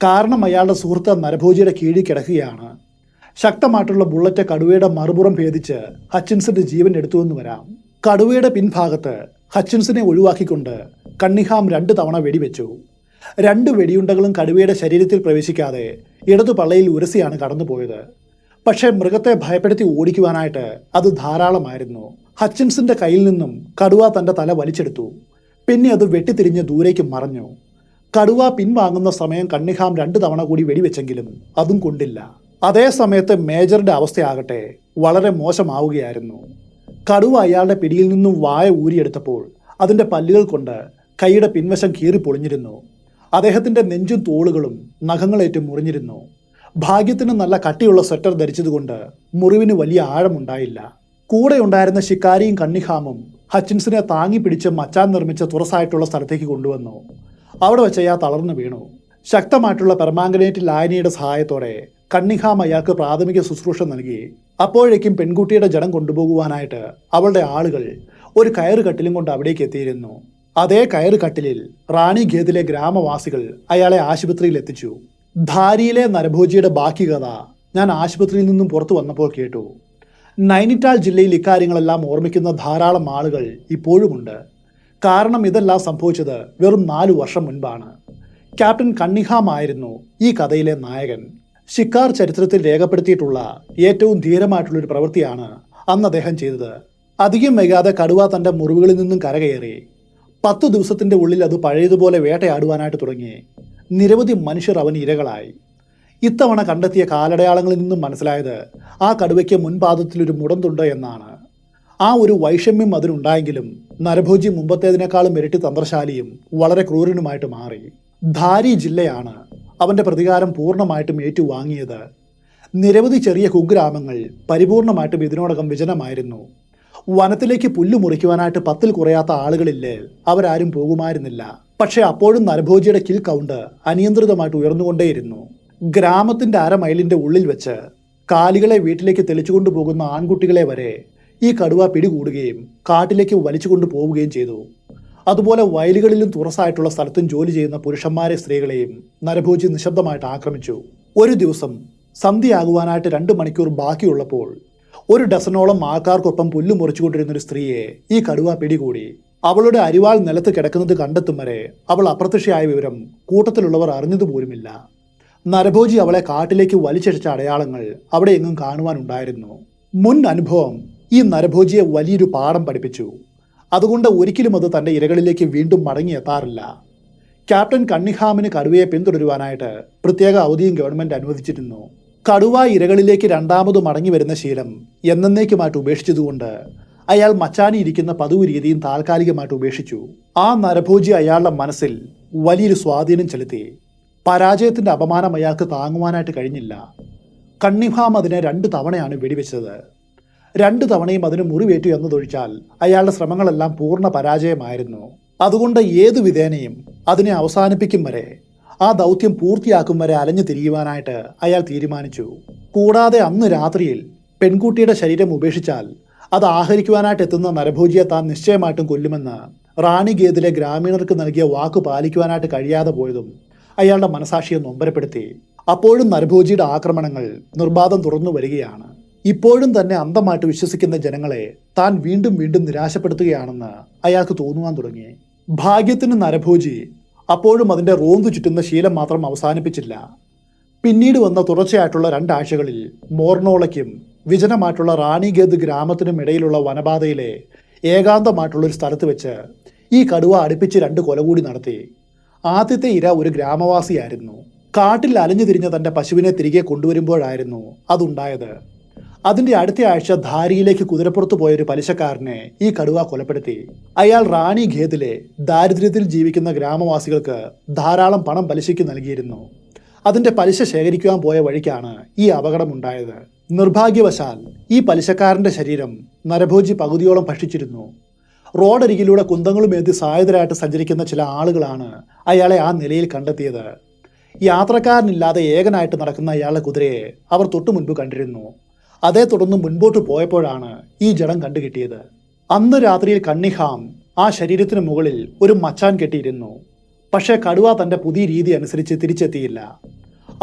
S1: കാരണം അയാളുടെ സുഹൃത്ത് നരഭോജിയുടെ കീഴിൽ കിടക്കുകയാണ്. ശക്തമായിട്ടുള്ള ബുള്ളറ്റ് കടുവയുടെ മറുപുറം ഭേദിച്ച് ഹച്ചിൻസിന്റെ ജീവൻ എടുത്തുവെന്ന് വരാം. കടുവയുടെ പിൻഭാഗത്ത് ഹച്ചിൻസിനെ ഒഴിവാക്കിക്കൊണ്ട് കണ്ണിഹാം 2 തവണ വെടിവെച്ചു. 2 വെടിയുണ്ടകളും കടുവയുടെ ശരീരത്തിൽ പ്രവേശിക്കാതെ ഇടതു പള്ളയിൽ ഉരസിയാണ് കടന്നുപോയത്. പക്ഷേ മൃഗത്തെ ഭയപ്പെടുത്തി ഓടിക്കുവാനായിട്ട് അത് ധാരാളമായിരുന്നു. ഹച്ചിൻസിന്റെ കയ്യിൽ നിന്നും കടുവ തൻ്റെ തല വലിച്ചെടുത്തു. പിന്നെ അത് വെട്ടിത്തിരിഞ്ഞ് ദൂരേക്ക് മറഞ്ഞു. കടുവ പിൻവാങ്ങുന്ന സമയം കണ്ണിഹാം 2 തവണ കൂടി വെടിവെച്ചെങ്കിലും അതും കൊണ്ടില്ല. അതേ സമയത്ത് മേജറുടെ അവസ്ഥയാകട്ടെ വളരെ മോശമാവുകയായിരുന്നു. കടുവ അയാളുടെ പിടിയിൽ നിന്നും വായ ഊരിയെടുത്തപ്പോൾ അതിൻ്റെ പല്ലുകൾ കൊണ്ട് കൈയുടെ പിൻവശം കീറിപ്പൊളിഞ്ഞിരുന്നു. അദ്ദേഹത്തിൻ്റെ നെഞ്ചും തോളുകളും നഖങ്ങളേറ്റ് മുറിഞ്ഞിരുന്നു. ഭാഗ്യത്തിന് നല്ല കട്ടിയുള്ള സ്വെറ്റർ ധരിച്ചതുകൊണ്ട് മുറിവിന് വലിയ ആഴമുണ്ടായില്ല. കൂടെ ഉണ്ടായിരുന്ന ശിക്കാരിയും കണ്ണിഹാമും ഹച്ചിൻസിനെ താങ്ങി പിടിച്ച് മച്ചാൻ നിർമ്മിച്ച തുറസായിട്ടുള്ള സ്ഥലത്തേക്ക് കൊണ്ടുവന്നു. അവിടെ വെച്ച് അയാൾ തളർന്നു വീണു. ശക്തമായിട്ടുള്ള പെർമാംഗനേറ്റ് ലായനിയുടെ സഹായത്തോടെ കണ്ണിഹാം അയാൾക്ക് പ്രാഥമിക ശുശ്രൂഷ നൽകി. അപ്പോഴേക്കും പെൺകുട്ടിയുടെ ജഡം കൊണ്ടുപോകുവാനായിട്ട് അവളുടെ ആളുകൾ ഒരു കയറുകട്ടിലും കൊണ്ട് അവിടേക്ക് എത്തിയിരുന്നു. അതേ കയറുകട്ടിലിൽ റാണി ഖേദിലെ ഗ്രാമവാസികൾ അയാളെ ആശുപത്രിയിൽ എത്തിച്ചു. ധാരിയിലെ നരഭോജിയുടെ ബാക്കി കഥ ഞാൻ ആശുപത്രിയിൽ നിന്നും പുറത്തു വന്നപ്പോൾ കേട്ടു. നൈനിറ്റാൾ ജില്ലയിൽ ഇക്കാര്യങ്ങളെല്ലാം ഓർമ്മിക്കുന്ന ധാരാളം ആളുകൾ ഇപ്പോഴുമുണ്ട്. കാരണം ഇതെല്ലാം സംഭവിച്ചത് വെറും 4 വർഷം മുൻപാണ്. ക്യാപ്റ്റൻ കണ്ണിഹാം ആയിരുന്നു ഈ കഥയിലെ നായകൻ. ഷിക്കാർ ചരിത്രത്തിൽ രേഖപ്പെടുത്തിയിട്ടുള്ള ഏറ്റവും ധീരമായിട്ടുള്ളൊരു പ്രവൃത്തിയാണ് അന്ന് അദ്ദേഹം ചെയ്തത്. അധികം വൈകാതെ കടുവ തൻ്റെ മുറിവുകളിൽ നിന്നും കരകയറി. 10 ദിവസത്തിൻ്റെ ഉള്ളിൽ അത് പഴയതുപോലെ വേട്ടയാടുവാനായിട്ട് തുടങ്ങി. നിരവധി മനുഷ്യർ അവന് ഇരകളായി. ഇത്തവണ കണ്ടെത്തിയ കാലടയാളങ്ങളിൽ നിന്നും മനസ്സിലായത് ആ കടുവയ്ക്ക് മുൻപാദത്തിലൊരു മുടന്തുണ്ട് എന്നാണ്. ആ ഒരു വൈഷമ്യം അതിനുണ്ടായെങ്കിലും നരഭോജി മുമ്പത്തേതിനേക്കാളും ഇരട്ടി തന്ത്രശാലിയും വളരെ ക്രൂരനുമായിട്ട് മാറി. ധാരി ജില്ലയാണ് അവൻ്റെ പ്രതികാരം പൂർണ്ണമായിട്ടും ഏറ്റുവാങ്ങിയത്. നിരവധി ചെറിയ കുഗ്രാമങ്ങൾ പരിപൂർണമായിട്ടും ഇതിനോടകം വിജനമായിരുന്നു. വനത്തിലേക്ക് പുല്ലു മുറിക്കുവാനായിട്ട് 10ൽ കുറയാത്ത ആളുകളില്ലേ, അവരാരും പോകുമായിരുന്നില്ല. പക്ഷേ അപ്പോഴും നരഭോജിയുടെ കിൽ കൗണ്ട് അനിയന്ത്രിതമായിട്ട് ഉയർന്നുകൊണ്ടേയിരുന്നു. ഗ്രാമത്തിൻ്റെ 1/2 മൈലിൻ്റെ ഉള്ളിൽ വെച്ച് കാലികളെ വീട്ടിലേക്ക് തെളിച്ചുകൊണ്ടു പോകുന്ന ആൺകുട്ടികളെ വരെ ഈ കടുവ പിടികൂടുകയും കാട്ടിലേക്ക് വലിച്ചു കൊണ്ടുപോവുകയും ചെയ്തു. അതുപോലെ വയലുകളിലും തുറസായിട്ടുള്ള സ്ഥലത്തും ജോലി ചെയ്യുന്ന പുരുഷന്മാരെ സ്ത്രീകളെയും നരഭോജി നിശബ്ദമായിട്ട് ആക്രമിച്ചു. ഒരു ദിവസം സന്ധ്യയാകുവാനായിട്ട് 2 മണിക്കൂർ ബാക്കിയുള്ളപ്പോൾ 1 ഡസനോളം ആൾക്കാർക്കൊപ്പം പുല്ല് മുറിച്ചുകൊണ്ടിരുന്നൊരു സ്ത്രീയെ ഈ കടുവ പിടികൂടി. അവളുടെ അരിവാൾ നിലത്ത് കിടക്കുന്നത് കണ്ടെത്തും വരെ അവൾ അപ്രത്യക്ഷയായ വിവരം കൂട്ടത്തിലുള്ളവർ അറിഞ്ഞതുപോലുമില്ല. നരഭോജി അവളെ കാട്ടിലേക്ക് വലിച്ചടിച്ച അടയാളങ്ങൾ അവിടെ എങ്ങും കാണുവാനുണ്ടായിരുന്നു. മുൻ അനുഭവം ഈ നരഭോജിയെ വലിയൊരു പാഠം പഠിപ്പിച്ചു. അതുകൊണ്ട് ഒരിക്കലും അത് തൻ്റെ ഇരകളിലേക്ക് വീണ്ടും മടങ്ങിയെത്താറില്ല. ക്യാപ്റ്റൻ കണ്ണിഹാമിന് കടുവയെ പിന്തുടരുവാനായിട്ട് പ്രത്യേക അവധിയും ഗവൺമെൻറ് അനുവദിച്ചിരുന്നു. കടുവ ഇരകളിലേക്ക് രണ്ടാമത് മടങ്ങി വരുന്ന ശീലം എന്നേക്കുമായിട്ട് ഉപേക്ഷിച്ചതുകൊണ്ട് അയാൾ മച്ചാനിയിരിക്കുന്ന പതിവ് രീതിയും താൽക്കാലികമായിട്ട് ഉപേക്ഷിച്ചു. ആ നരഭോജി അയാളുടെ മനസ്സിൽ വലിയൊരു സ്വാധീനം ചെലുത്തി. പരാജയത്തിൻ്റെ അപമാനം അയാൾക്ക് താങ്ങുവാനായിട്ട് കഴിഞ്ഞില്ല. കണ്ണിഹാം അതിനെ 2 തവണയാണ് വെടിവെച്ചത്. 2 തവണയും അതിന് മുറിവേറ്റു എന്നതൊഴിച്ചാൽ അയാളുടെ ശ്രമങ്ങളെല്ലാം പൂർണ്ണ പരാജയമായിരുന്നു. അതുകൊണ്ട് ഏതു വിധേനയും അതിനെ അവസാനിപ്പിക്കും വരെ, ആ ദൗത്യം പൂർത്തിയാക്കും വരെ അലഞ്ഞു തിരിയുവാനായിട്ട് അയാൾ തീരുമാനിച്ചു. കൂടാതെ അന്ന് രാത്രിയിൽ പെൺകുട്ടിയുടെ ശരീരം ഉപേക്ഷിച്ചാൽ അത് ആഹരിക്കുവാനായിട്ട് എത്തുന്ന നരഭോജിയെ താൻ നിശ്ചയമായിട്ടും കൊല്ലുമെന്ന് റാണി ഖേദിലെ ഗ്രാമീണർക്ക് നൽകിയ വാക്ക് പാലിക്കുവാനായിട്ട് കഴിയാതെ പോയതും അയാളുടെ മനസാക്ഷിയെ നൊമ്പരപ്പെടുത്തി. അപ്പോഴും നരഭോജിയുടെ ആക്രമണങ്ങൾ നിർബാധം തുടർന്നു വരികയാണ്. ഇപ്പോഴും തന്നെ അന്ധമായിട്ട് വിശ്വസിക്കുന്ന ജനങ്ങളെ താൻ വീണ്ടും വീണ്ടും നിരാശപ്പെടുത്തുകയാണെന്ന് അയാൾക്ക് തോന്നുവാൻ തുടങ്ങി. ഭാഗ്യത്തിന് നരഭോജി അപ്പോഴും അതിൻ്റെ റോന്തു ചുറ്റുന്ന ശീലം മാത്രം അവസാനിപ്പിച്ചില്ല. പിന്നീട് വന്ന തുടർച്ചയായിട്ടുള്ള 2 ആഴ്ചകളിൽ മോർണോളയ്ക്കും വിജനമായിട്ടുള്ള റാണിഗേദ് ഗ്രാമത്തിനും ഇടയിലുള്ള വനപാതയിലെ ഏകാന്തമായിട്ടുള്ളൊരു സ്ഥലത്ത് വെച്ച് ഈ കടുവ അടുപ്പിച്ച് 2 കൊല കൂടി നടത്തി. ആദ്യത്തെ ഇര ഒരു ഗ്രാമവാസിയായിരുന്നു. കാട്ടിൽ അലഞ്ഞു തിരിഞ്ഞ തൻ്റെ പശുവിനെ തിരികെ കൊണ്ടുവരുമ്പോഴായിരുന്നു അതുണ്ടായത്. അതിൻ്റെ അടുത്ത ആഴ്ച ധാരിയിലേക്ക് കുതിരപ്പുറത്ത് പോയൊരു പലിശക്കാരനെ ഈ കടുവ കൊലപ്പെടുത്തി. അയാൾ റാണി ഖേദിലെ ദാരിദ്ര്യത്തിൽ ജീവിക്കുന്ന ഗ്രാമവാസികൾക്ക് ധാരാളം പണം പലിശയ്ക്ക് നൽകിയിരുന്നു. അതിൻ്റെ പലിശ ശേഖരിക്കുവാൻ പോയ വഴിക്കാണ് ഈ അപകടമുണ്ടായത്. നിർഭാഗ്യവശാൽ ഈ പലിശക്കാരൻ്റെ ശരീരം നരഭോജി പകുതിയോളം ഭക്ഷിച്ചിരുന്നു. റോഡരികിലൂടെ കുന്തങ്ങളുമേന്തി സായുധരായിട്ട് സഞ്ചരിക്കുന്ന ചില ആളുകളാണ് അയാളെ ആ നിലയിൽ കണ്ടെത്തിയത്. യാത്രക്കാരനില്ലാതെ ഏകനായിട്ട് നടക്കുന്ന അയാളുടെ കുതിരയെ അവർ തൊട്ടു മുൻപ് കണ്ടിരുന്നു. അതേ തുടർന്ന് മുൻപോട്ട് പോയപ്പോഴാണ് ഈ ജഡം കണ്ടുകിട്ടിയത്. അന്ന് രാത്രിയിൽ കണ്ണിഹാം ആ ശരീരത്തിന് മുകളിൽ ഒരു മച്ചാൻ കെട്ടിയിരുന്നു. പക്ഷേ കടുവ തൻ്റെ പുതിയ രീതി അനുസരിച്ച് തിരിച്ചെത്തിയില്ല.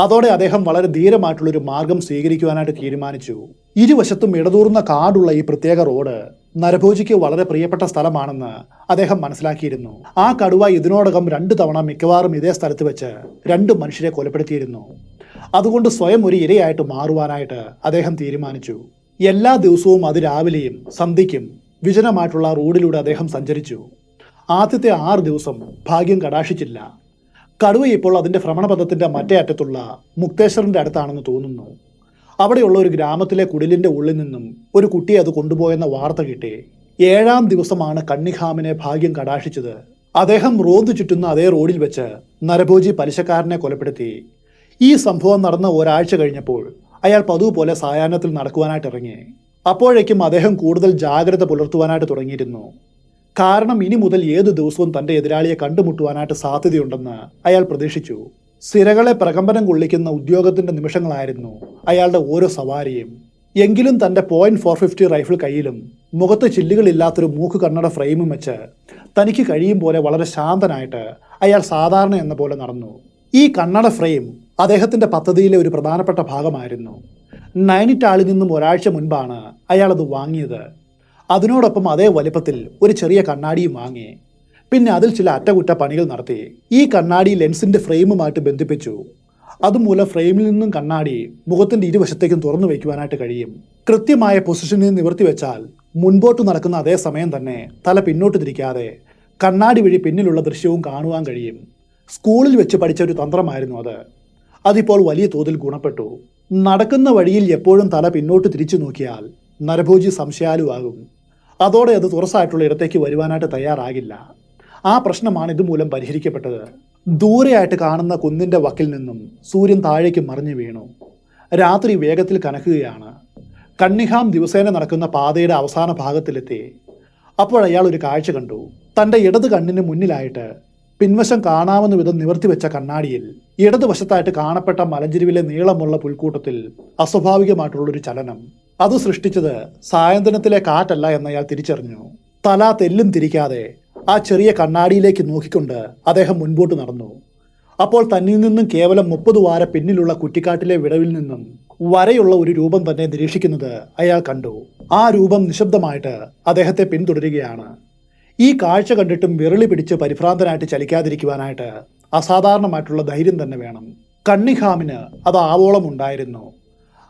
S1: അതോടെ അദ്ദേഹം വളരെ ധീരമായിട്ടുള്ളൊരു മാർഗം സ്വീകരിക്കുവാനായിട്ട് തീരുമാനിച്ചു. ഇരുവശത്തും ഇടതൂർന്ന കാടുള്ള ഈ പ്രത്യേക റോഡ് നരഭോജിക്ക് വളരെ പ്രിയപ്പെട്ട സ്ഥലമാണെന്ന് അദ്ദേഹം മനസ്സിലാക്കിയിരുന്നു. ആ കടുവ ഇതിനോടകം 2 തവണ മിക്കവാറും ഇതേ സ്ഥലത്ത് വെച്ച് 2 മനുഷ്യരെ കൊലപ്പെടുത്തിയിരുന്നു. അതുകൊണ്ട് സ്വയം ഒരു ഇരയായിട്ട് മാറുവാനായിട്ട് അദ്ദേഹം തീരുമാനിച്ചു. എല്ലാ ദിവസവും അതിരാവിലെയും സന്ധ്യയ്ക്കും വിജനമായിട്ടുള്ള റോഡിലൂടെ അദ്ദേഹം സഞ്ചരിച്ചു. ആദ്യത്തെ 6 ദിവസം ഭാഗ്യം കടാക്ഷിച്ചില്ല. കടുവ ഇപ്പോൾ അതിൻ്റെ ഭ്രമണപഥത്തിൻ്റെ മറ്റേ അറ്റത്തുള്ള മുക്തേശ്വറിൻ്റെ അടുത്താണെന്ന് തോന്നുന്നു. അവിടെയുള്ള ഒരു ഗ്രാമത്തിലെ കുടിലിൻ്റെ ഉള്ളിൽ നിന്നും ഒരു കുട്ടിയെ അത് കൊണ്ടുപോയെന്ന വാർത്ത കിട്ടി. 7-ാം ദിവസമാണ് കണ്ണിഹാമിനെ ഭാഗ്യം കടാക്ഷിച്ചത്. അദ്ദേഹം റോന്തു ചുറ്റുന്ന അതേ റോഡിൽ വെച്ച് നരഭോജി പലിശക്കാരനെ കൊലപ്പെടുത്തി. ഈ സംഭവം നടന്ന ഒരാഴ്ച കഴിഞ്ഞപ്പോൾ അയാൾ പതിവ് പോലെ സായാഹ്നത്തിൽ നടക്കുവാനായിട്ട് ഇറങ്ങി. അപ്പോഴേക്കും അദ്ദേഹം കൂടുതൽ ജാഗ്രത പുലർത്തുവാനായിട്ട് തുടങ്ങിയിരുന്നു. കാരണം ഇനി മുതൽ ഏതു ദിവസവും തൻ്റെ എതിരാളിയെ കണ്ടുമുട്ടുവാനായിട്ട് സാധ്യതയുണ്ടെന്ന് അയാൾ പ്രതീക്ഷിച്ചു. സിരകളെ പ്രകമ്പനം കൊള്ളിക്കുന്ന ഉദ്യോഗത്തിൻ്റെ നിമിഷങ്ങളായിരുന്നു അയാളുടെ ഓരോ സവാരിയും. എങ്കിലും തൻ്റെ .450 റൈഫിൾ കയ്യിലും മുഖത്ത് ചില്ലുകളില്ലാത്തൊരു മൂക്ക് കണ്ണട ഫ്രെയിമും വെച്ച് തനിക്ക് കഴിയും പോലെ വളരെ ശാന്തനായിട്ട് അയാൾ സാധാരണ എന്ന പോലെ നടന്നു. ഈ കണ്ണട ഫ്രെയിം അദ്ദേഹത്തിൻ്റെ പദ്ധതിയിലെ ഒരു പ്രധാനപ്പെട്ട ഭാഗമായിരുന്നു. നൈനിറ്റാളിൽ നിന്നും ഒരാഴ്ച മുൻപാണ് അയാൾ അത് വാങ്ങിയത്. അതിനോടൊപ്പം അതേ വലിപ്പത്തിൽ ഒരു ചെറിയ കണ്ണാടിയും വാങ്ങി. പിന്നെ അതിൽ ചില അറ്റകുറ്റപ്പണികൾ നടത്തി. ഈ കണ്ണാടി ലെൻസിൻ്റെ ഫ്രെയിമുമായിട്ട് ബന്ധിപ്പിച്ചു. അതുമൂലം ഫ്രെയിമിൽ നിന്നും കണ്ണാടി മുഖത്തിൻ്റെ ഇരുവശത്തേക്കും തുറന്നു വയ്ക്കുവാനായിട്ട് കഴിയും. കൃത്യമായ പൊസിഷനിൽ നിവർത്തി വെച്ചാൽ മുൻപോട്ട് നടക്കുന്ന അതേ സമയം തന്നെ തല പിന്നോട്ട് തിരിക്കാതെ കണ്ണാടി വഴി പിന്നിലുള്ള ദൃശ്യവും കാണുവാൻ കഴിയും. സ്കൂളിൽ വെച്ച് പഠിച്ച ഒരു തന്ത്രമായിരുന്നു അത്. അതിപ്പോൾ വലിയ തോതിൽ ഗുണപ്പെട്ടു. നടക്കുന്ന വഴിയിൽ എപ്പോഴും തല പിന്നോട്ട് തിരിച്ചു നോക്കിയാൽ നരഭോജി സംശയാലുവാകും. അതോടെ അത് തുറസായിട്ടുള്ള ഇടത്തേക്ക് വരുവാനായിട്ട് തയ്യാറാകില്ല. ആ പ്രശ്നമാണ് ഇതുമൂലം പരിഹരിക്കപ്പെട്ടത്. ദൂരെയായിട്ട് കാണുന്ന കുന്നിൻ്റെ വക്കിൽ നിന്നും സൂര്യൻ താഴേക്ക് മറിഞ്ഞു വീണു. രാത്രി വേഗത്തിൽ കനക്കുകയാണ്. കണ്ണിഹാം ദിവസേന നടക്കുന്ന പാതയുടെ അവസാന ഭാഗത്തിലെത്തി. അപ്പോൾ അയാൾ ഒരു കാഴ്ച കണ്ടു. തൻ്റെ ഇടത് കണ്ണിന് മുന്നിലായിട്ട് പിൻവശം കാണാവുന്ന വിധം നിവർത്തി വെച്ച കണ്ണാടിയിൽ ഇടതുവശത്തായിട്ട് കാണപ്പെട്ട മലഞ്ചെരുവിലെ നീളമുള്ള പുൽക്കൂട്ടത്തിൽ അസ്വാഭാവികമായിട്ടുള്ളൊരു ചലനം. അത് സൃഷ്ടിച്ചത് സായന്തനത്തിലെ കാറ്റല്ല എന്നയാൾ തിരിച്ചറിഞ്ഞു. തല തെല്ലും തിരിക്കാതെ ആ ചെറിയ കണ്ണാടിയിലേക്ക് നോക്കിക്കൊണ്ട് അദ്ദേഹം മുൻപോട്ട് നടന്നു. അപ്പോൾ തന്നിൽ നിന്നും കേവലം 30 വാര പിന്നിലുള്ള കുറ്റിക്കാട്ടിലെ വിടവിൽ നിന്നും വരെയുള്ള ഒരു രൂപം തന്നെ നിരീക്ഷിക്കുന്നത് അയാൾ കണ്ടു. ആ രൂപം നിശബ്ദമായിട്ട് അദ്ദേഹത്തെ പിന്തുടരുകയാണ്. ഈ കാഴ്ച കണ്ടിട്ടും വിരളി പിടിച്ച് പരിഭ്രാന്തനായിട്ട് ചലിക്കാതിരിക്കുവാനായിട്ട് അസാധാരണമായിട്ടുള്ള ധൈര്യം തന്നെ വേണം. കണ്ണിഹാമിന് അത് ആവോളം ഉണ്ടായിരുന്നു.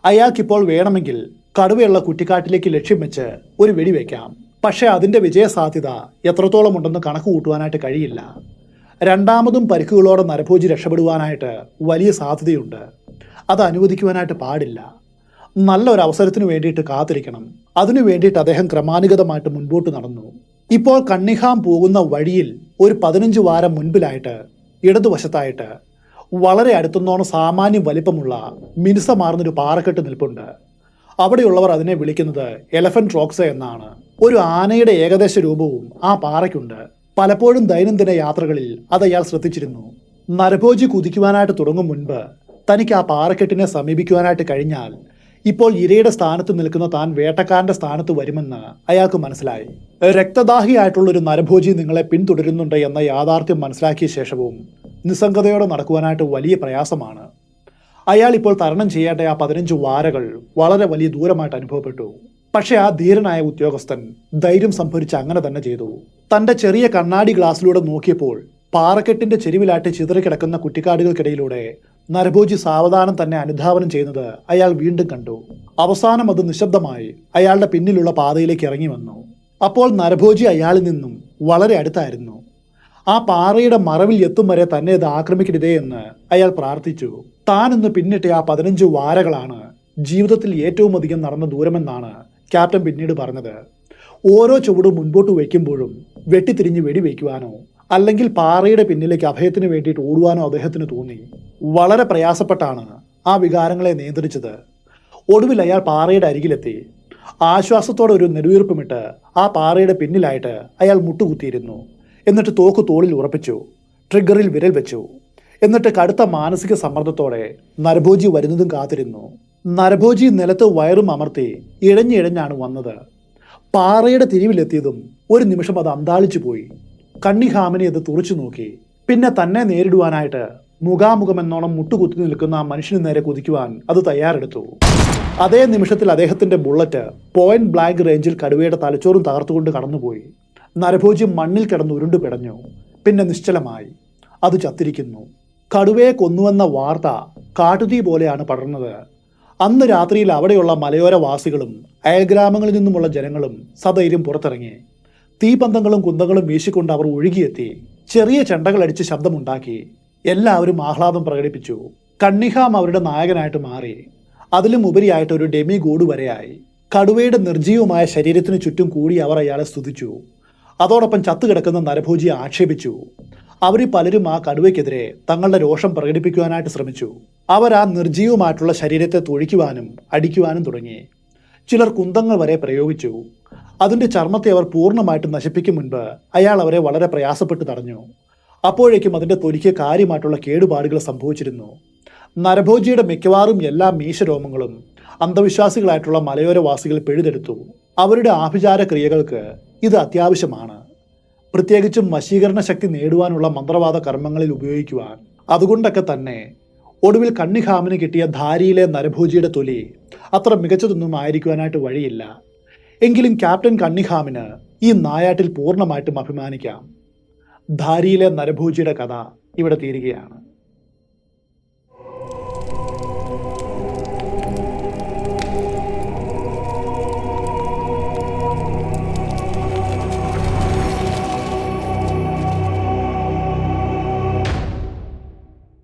S1: അയാൾക്കിപ്പോൾ വേണമെങ്കിൽ കടുവയുള്ള കുറ്റിക്കാട്ടിലേക്ക് ലക്ഷ്യം വെച്ച് ഒരു വെടിവെക്കാം. പക്ഷേ അതിൻ്റെ വിജയസാധ്യത എത്രത്തോളം ഉണ്ടെന്ന് കണക്ക് കൂട്ടുവാനായിട്ട് കഴിയില്ല. രണ്ടാമതും പരിക്കുകളോടെ നരഭോജി രക്ഷപ്പെടുവാനായിട്ട് വലിയ സാധ്യതയുണ്ട്. അത് അനുവദിക്കുവാനായിട്ട് പാടില്ല. നല്ലൊരു അവസരത്തിന് വേണ്ടിയിട്ട് കാത്തിരിക്കണം. അതിനു വേണ്ടിയിട്ട് അദ്ദേഹം ക്രമാനുഗതമായിട്ട് മുൻപോട്ട് നടന്നു. ഇപ്പോൾ കണ്ണിഹാം പോകുന്ന വഴിയിൽ ഒരു 15 വാരം മുൻപിലായിട്ട് ഇടതുവശത്തായിട്ട് വളരെ അടുത്തുനിന്നോണം സാമാന്യം വലിപ്പമുള്ള മിനുസമാർന്നൊരു പാറക്കെട്ട് നിൽപ്പുണ്ട്. അവിടെയുള്ളവർ അതിനെ വിളിക്കുന്നത് എലഫന്റ് റോക്സ് എന്നാണ്. ഒരു ആനയുടെ ഏകദേശ രൂപവും ആ പാറയ്ക്കുണ്ട്. പലപ്പോഴും ദൈനംദിന യാത്രകളിൽ അത് അയാൾ ശ്രദ്ധിച്ചിരുന്നു. നരഭോജി കുതിക്കുവാനായിട്ട് തുടങ്ങും മുൻപ് തനിക്ക് ആ പാറക്കെട്ടിനെ സമീപിക്കുവാനായിട്ട് കഴിഞ്ഞാൽ ഇപ്പോൾ ഇരയുടെ സ്ഥാനത്ത് നിൽക്കുന്ന താൻ വേട്ടക്കാരൻ്റെ സ്ഥാനത്ത് വരുമെന്ന് അയാൾക്ക് മനസ്സിലായി. രക്തദാഹിയായിട്ടുള്ളൊരു നരഭോജി നിങ്ങളെ പിന്തുടരുന്നുണ്ട് എന്ന യാഥാർത്ഥ്യം മനസ്സിലാക്കിയ ശേഷവും നിസ്സംഗതയോടെ നടക്കുവാനായിട്ട് വലിയ പ്രയാസമാണ്. അയാൾ ഇപ്പോൾ തരണം ചെയ്യേണ്ട ആ 15 വാരകൾ വളരെ വലിയ ദൂരമായിട്ട് അനുഭവപ്പെട്ടു. പക്ഷെ ആ ധീരനായ ഉദ്യോഗസ്ഥൻ ധൈര്യം സംഭരിച്ച് അങ്ങനെ തന്നെ ചെയ്തു. തന്റെ ചെറിയ കണ്ണാടി ഗ്ലാസ്സിലൂടെ നോക്കിയപ്പോൾ പാറക്കെട്ടിന്റെ ചെരുവിലാട്ടി ചിതറിക്കിടക്കുന്ന കുറ്റിക്കാടുകൾക്കിടയിലൂടെ നരഭോജി സാവധാനം തന്നെ അനുധാവനം ചെയ്യുന്നത് അയാൾ വീണ്ടും കണ്ടു. അവസാനം അത് നിശബ്ദമായി അയാളുടെ പിന്നിലുള്ള പാതയിലേക്ക് ഇറങ്ങി വന്നു. അപ്പോൾ നരഭോജി അയാളിൽ നിന്നും വളരെ അടുത്തായിരുന്നു. ആ പാറയുടെ മറവിൽ എത്തും വരെ തന്നെ ഇത് ആക്രമിക്കരുതേ എന്ന് അയാൾ പ്രാർത്ഥിച്ചു. താൻ ഇന്ന് പിന്നിട്ട ആ 15 വാരകളാണ് ജീവിതത്തിൽ ഏറ്റവും അധികം നടന്ന ദൂരമെന്നാണ് ക്യാപ്റ്റൻ പിന്നീട് പറഞ്ഞത്. ഓരോ ചുവടും മുൻപോട്ട് വയ്ക്കുമ്പോഴും വെട്ടിത്തിരിഞ്ഞ് വെടിവെക്കുവാനോ അല്ലെങ്കിൽ പാറയുടെ പിന്നിലേക്ക് അഭയത്തിന് വേണ്ടിയിട്ട് ഓടുവാനോ അദ്ദേഹത്തിന് തോന്നി. വളരെ പ്രയാസപ്പെട്ടാണ് ആ വികാരങ്ങളെ നിയന്ത്രിച്ചത്. ഒടുവിൽ അയാൾ പാറയുടെ അരികിലെത്തി. ആശ്വാസത്തോടെ ഒരു നെടുവീർപ്പുമിട്ട് ആ പാറയുടെ പിന്നിലായിട്ട് അയാൾ മുട്ടുകുത്തിയിരുന്നു. എന്നിട്ട് തോക്ക് തോളിൽ ഉറപ്പിച്ചു. ട്രിഗറിൽ വിരൽ വെച്ചു. എന്നിട്ട് കടുത്ത മാനസിക സമ്മർദ്ദത്തോടെ നരഭോജി വരുന്നതും കാത്തിരുന്നു. നരഭോജി നിലത്ത് വയറും അമർത്തി ഇഴഞ്ഞിഴഞ്ഞാണ് വന്നത്. പാറയുടെ തിരിവിലെത്തിയതും ഒരു നിമിഷം അത് അന്താളിച്ചു പോയി. കണ്ണിഹാമിനെ അത് തുറച്ചു നോക്കി. പിന്നെ തന്നെ നേരിടുവാനായിട്ട് മുഖാമുഖമെന്നോണം മുട്ടുകുത്തി നിൽക്കുന്ന ആ മനുഷ്യന് നേരെ കുതിക്കുവാൻ അത് തയ്യാറെടുത്തു. അതേ നിമിഷത്തിൽ അദ്ദേഹത്തിന്റെ ബുള്ളറ്റ് പോയിന്റ് ബ്ലാങ്ക് റേഞ്ചിൽ കടുവയുടെ തലച്ചോറും തകർത്തുകൊണ്ട് കടന്നുപോയി. നരഭോജി മണ്ണിൽ കിടന്ന് ഉരുണ്ടു പിടഞ്ഞു. പിന്നെ നിശ്ചലമായി. അത് ചത്തിരിക്കുന്നു. കടുവയെ കൊന്നുവെന്ന വാർത്ത കാട്ടുതീ പോലെയാണ് പടർന്നത്. അന്ന് രാത്രിയിൽ അവിടെയുള്ള മലയോരവാസികളും അയൽഗ്രാമങ്ങളിൽ നിന്നുമുള്ള ജനങ്ങളും സധൈര്യം പുറത്തിറങ്ങി. തീപന്തങ്ങളും കുന്തങ്ങളും വീശിക്കൊണ്ട് അവർ ഒഴുകിയെത്തി. ചെറിയ ചെണ്ടകളടിച്ച് ശബ്ദമുണ്ടാക്കി. എല്ലാവരും ആഹ്ലാദം പ്രകടിപ്പിച്ചു. കണ്ണിഹാം അവരുടെ നായകനായിട്ട് മാറി. അതിലും ഉപരിയായിട്ട് ഒരു ഡെമി ഗോഡ് വരെയായി. കടുവയുടെ നിർജീവമായ ശരീരത്തിന് ചുറ്റും കൂടി അവർ അയാളെ സ്തുതിച്ചു. അതോടൊപ്പം ചത്തുകിടക്കുന്ന നരഭോജിയെ ആക്ഷേപിച്ചു. അവരിൽ പലരും ആ കടുവയ്ക്കെതിരെ തങ്ങളുടെ രോഷം പ്രകടിപ്പിക്കുവാനായിട്ട് ശ്രമിച്ചു. അവർ ആ നിർജീവമായിട്ടുള്ള ശരീരത്തെ തൊഴിക്കുവാനും അടിക്കുവാനും തുടങ്ങി. ചിലർ കുന്തങ്ങൾ വരെ പ്രയോഗിച്ചു. അതിൻ്റെ ചർമ്മത്തെ അവർ പൂർണ്ണമായിട്ട് നശിപ്പിക്കും മുൻപ് അയാൾ അവരെ വളരെ പ്രയാസപ്പെട്ട് തടഞ്ഞു. അപ്പോഴേക്കും അതിൻ്റെ തൊലിക്ക് കാര്യമായിട്ടുള്ള കേടുപാടുകൾ സംഭവിച്ചിരുന്നു. നരഭോജിയുടെ മിക്കവാറും എല്ലാ മീശരോമങ്ങളും അന്ധവിശ്വാസികളായിട്ടുള്ള മലയോരവാസികൾ പിഴുതെടുത്തു. അവരുടെ ആഭിചാര ക്രിയകൾക്ക് ഇത് അത്യാവശ്യമാണ്, പ്രത്യേകിച്ചും വശീകരണ ശക്തി നേടുവാനുള്ള മന്ത്രവാദ കർമ്മങ്ങളിൽ ഉപയോഗിക്കുവാൻ. അതുകൊണ്ടൊക്കെ തന്നെ ഒടുവിൽ കണ്ണിഹാമിന് കിട്ടിയ ധാരിയിലെ നരഭോജിയുടെ തൊലി അത്ര മികച്ചതൊന്നും ആയിരിക്കുവാനായിട്ട് വഴിയില്ല. എങ്കിലും ക്യാപ്റ്റൻ കണ്ണിഹാമിന് ഈ നായാട്ടിൽ പൂർണ്ണമായിട്ടും അഭിമാനിക്കാം. ധാരിയിലെ നരഭോജിയുടെ കഥ ഇവിടെ തീരുകയാണ്.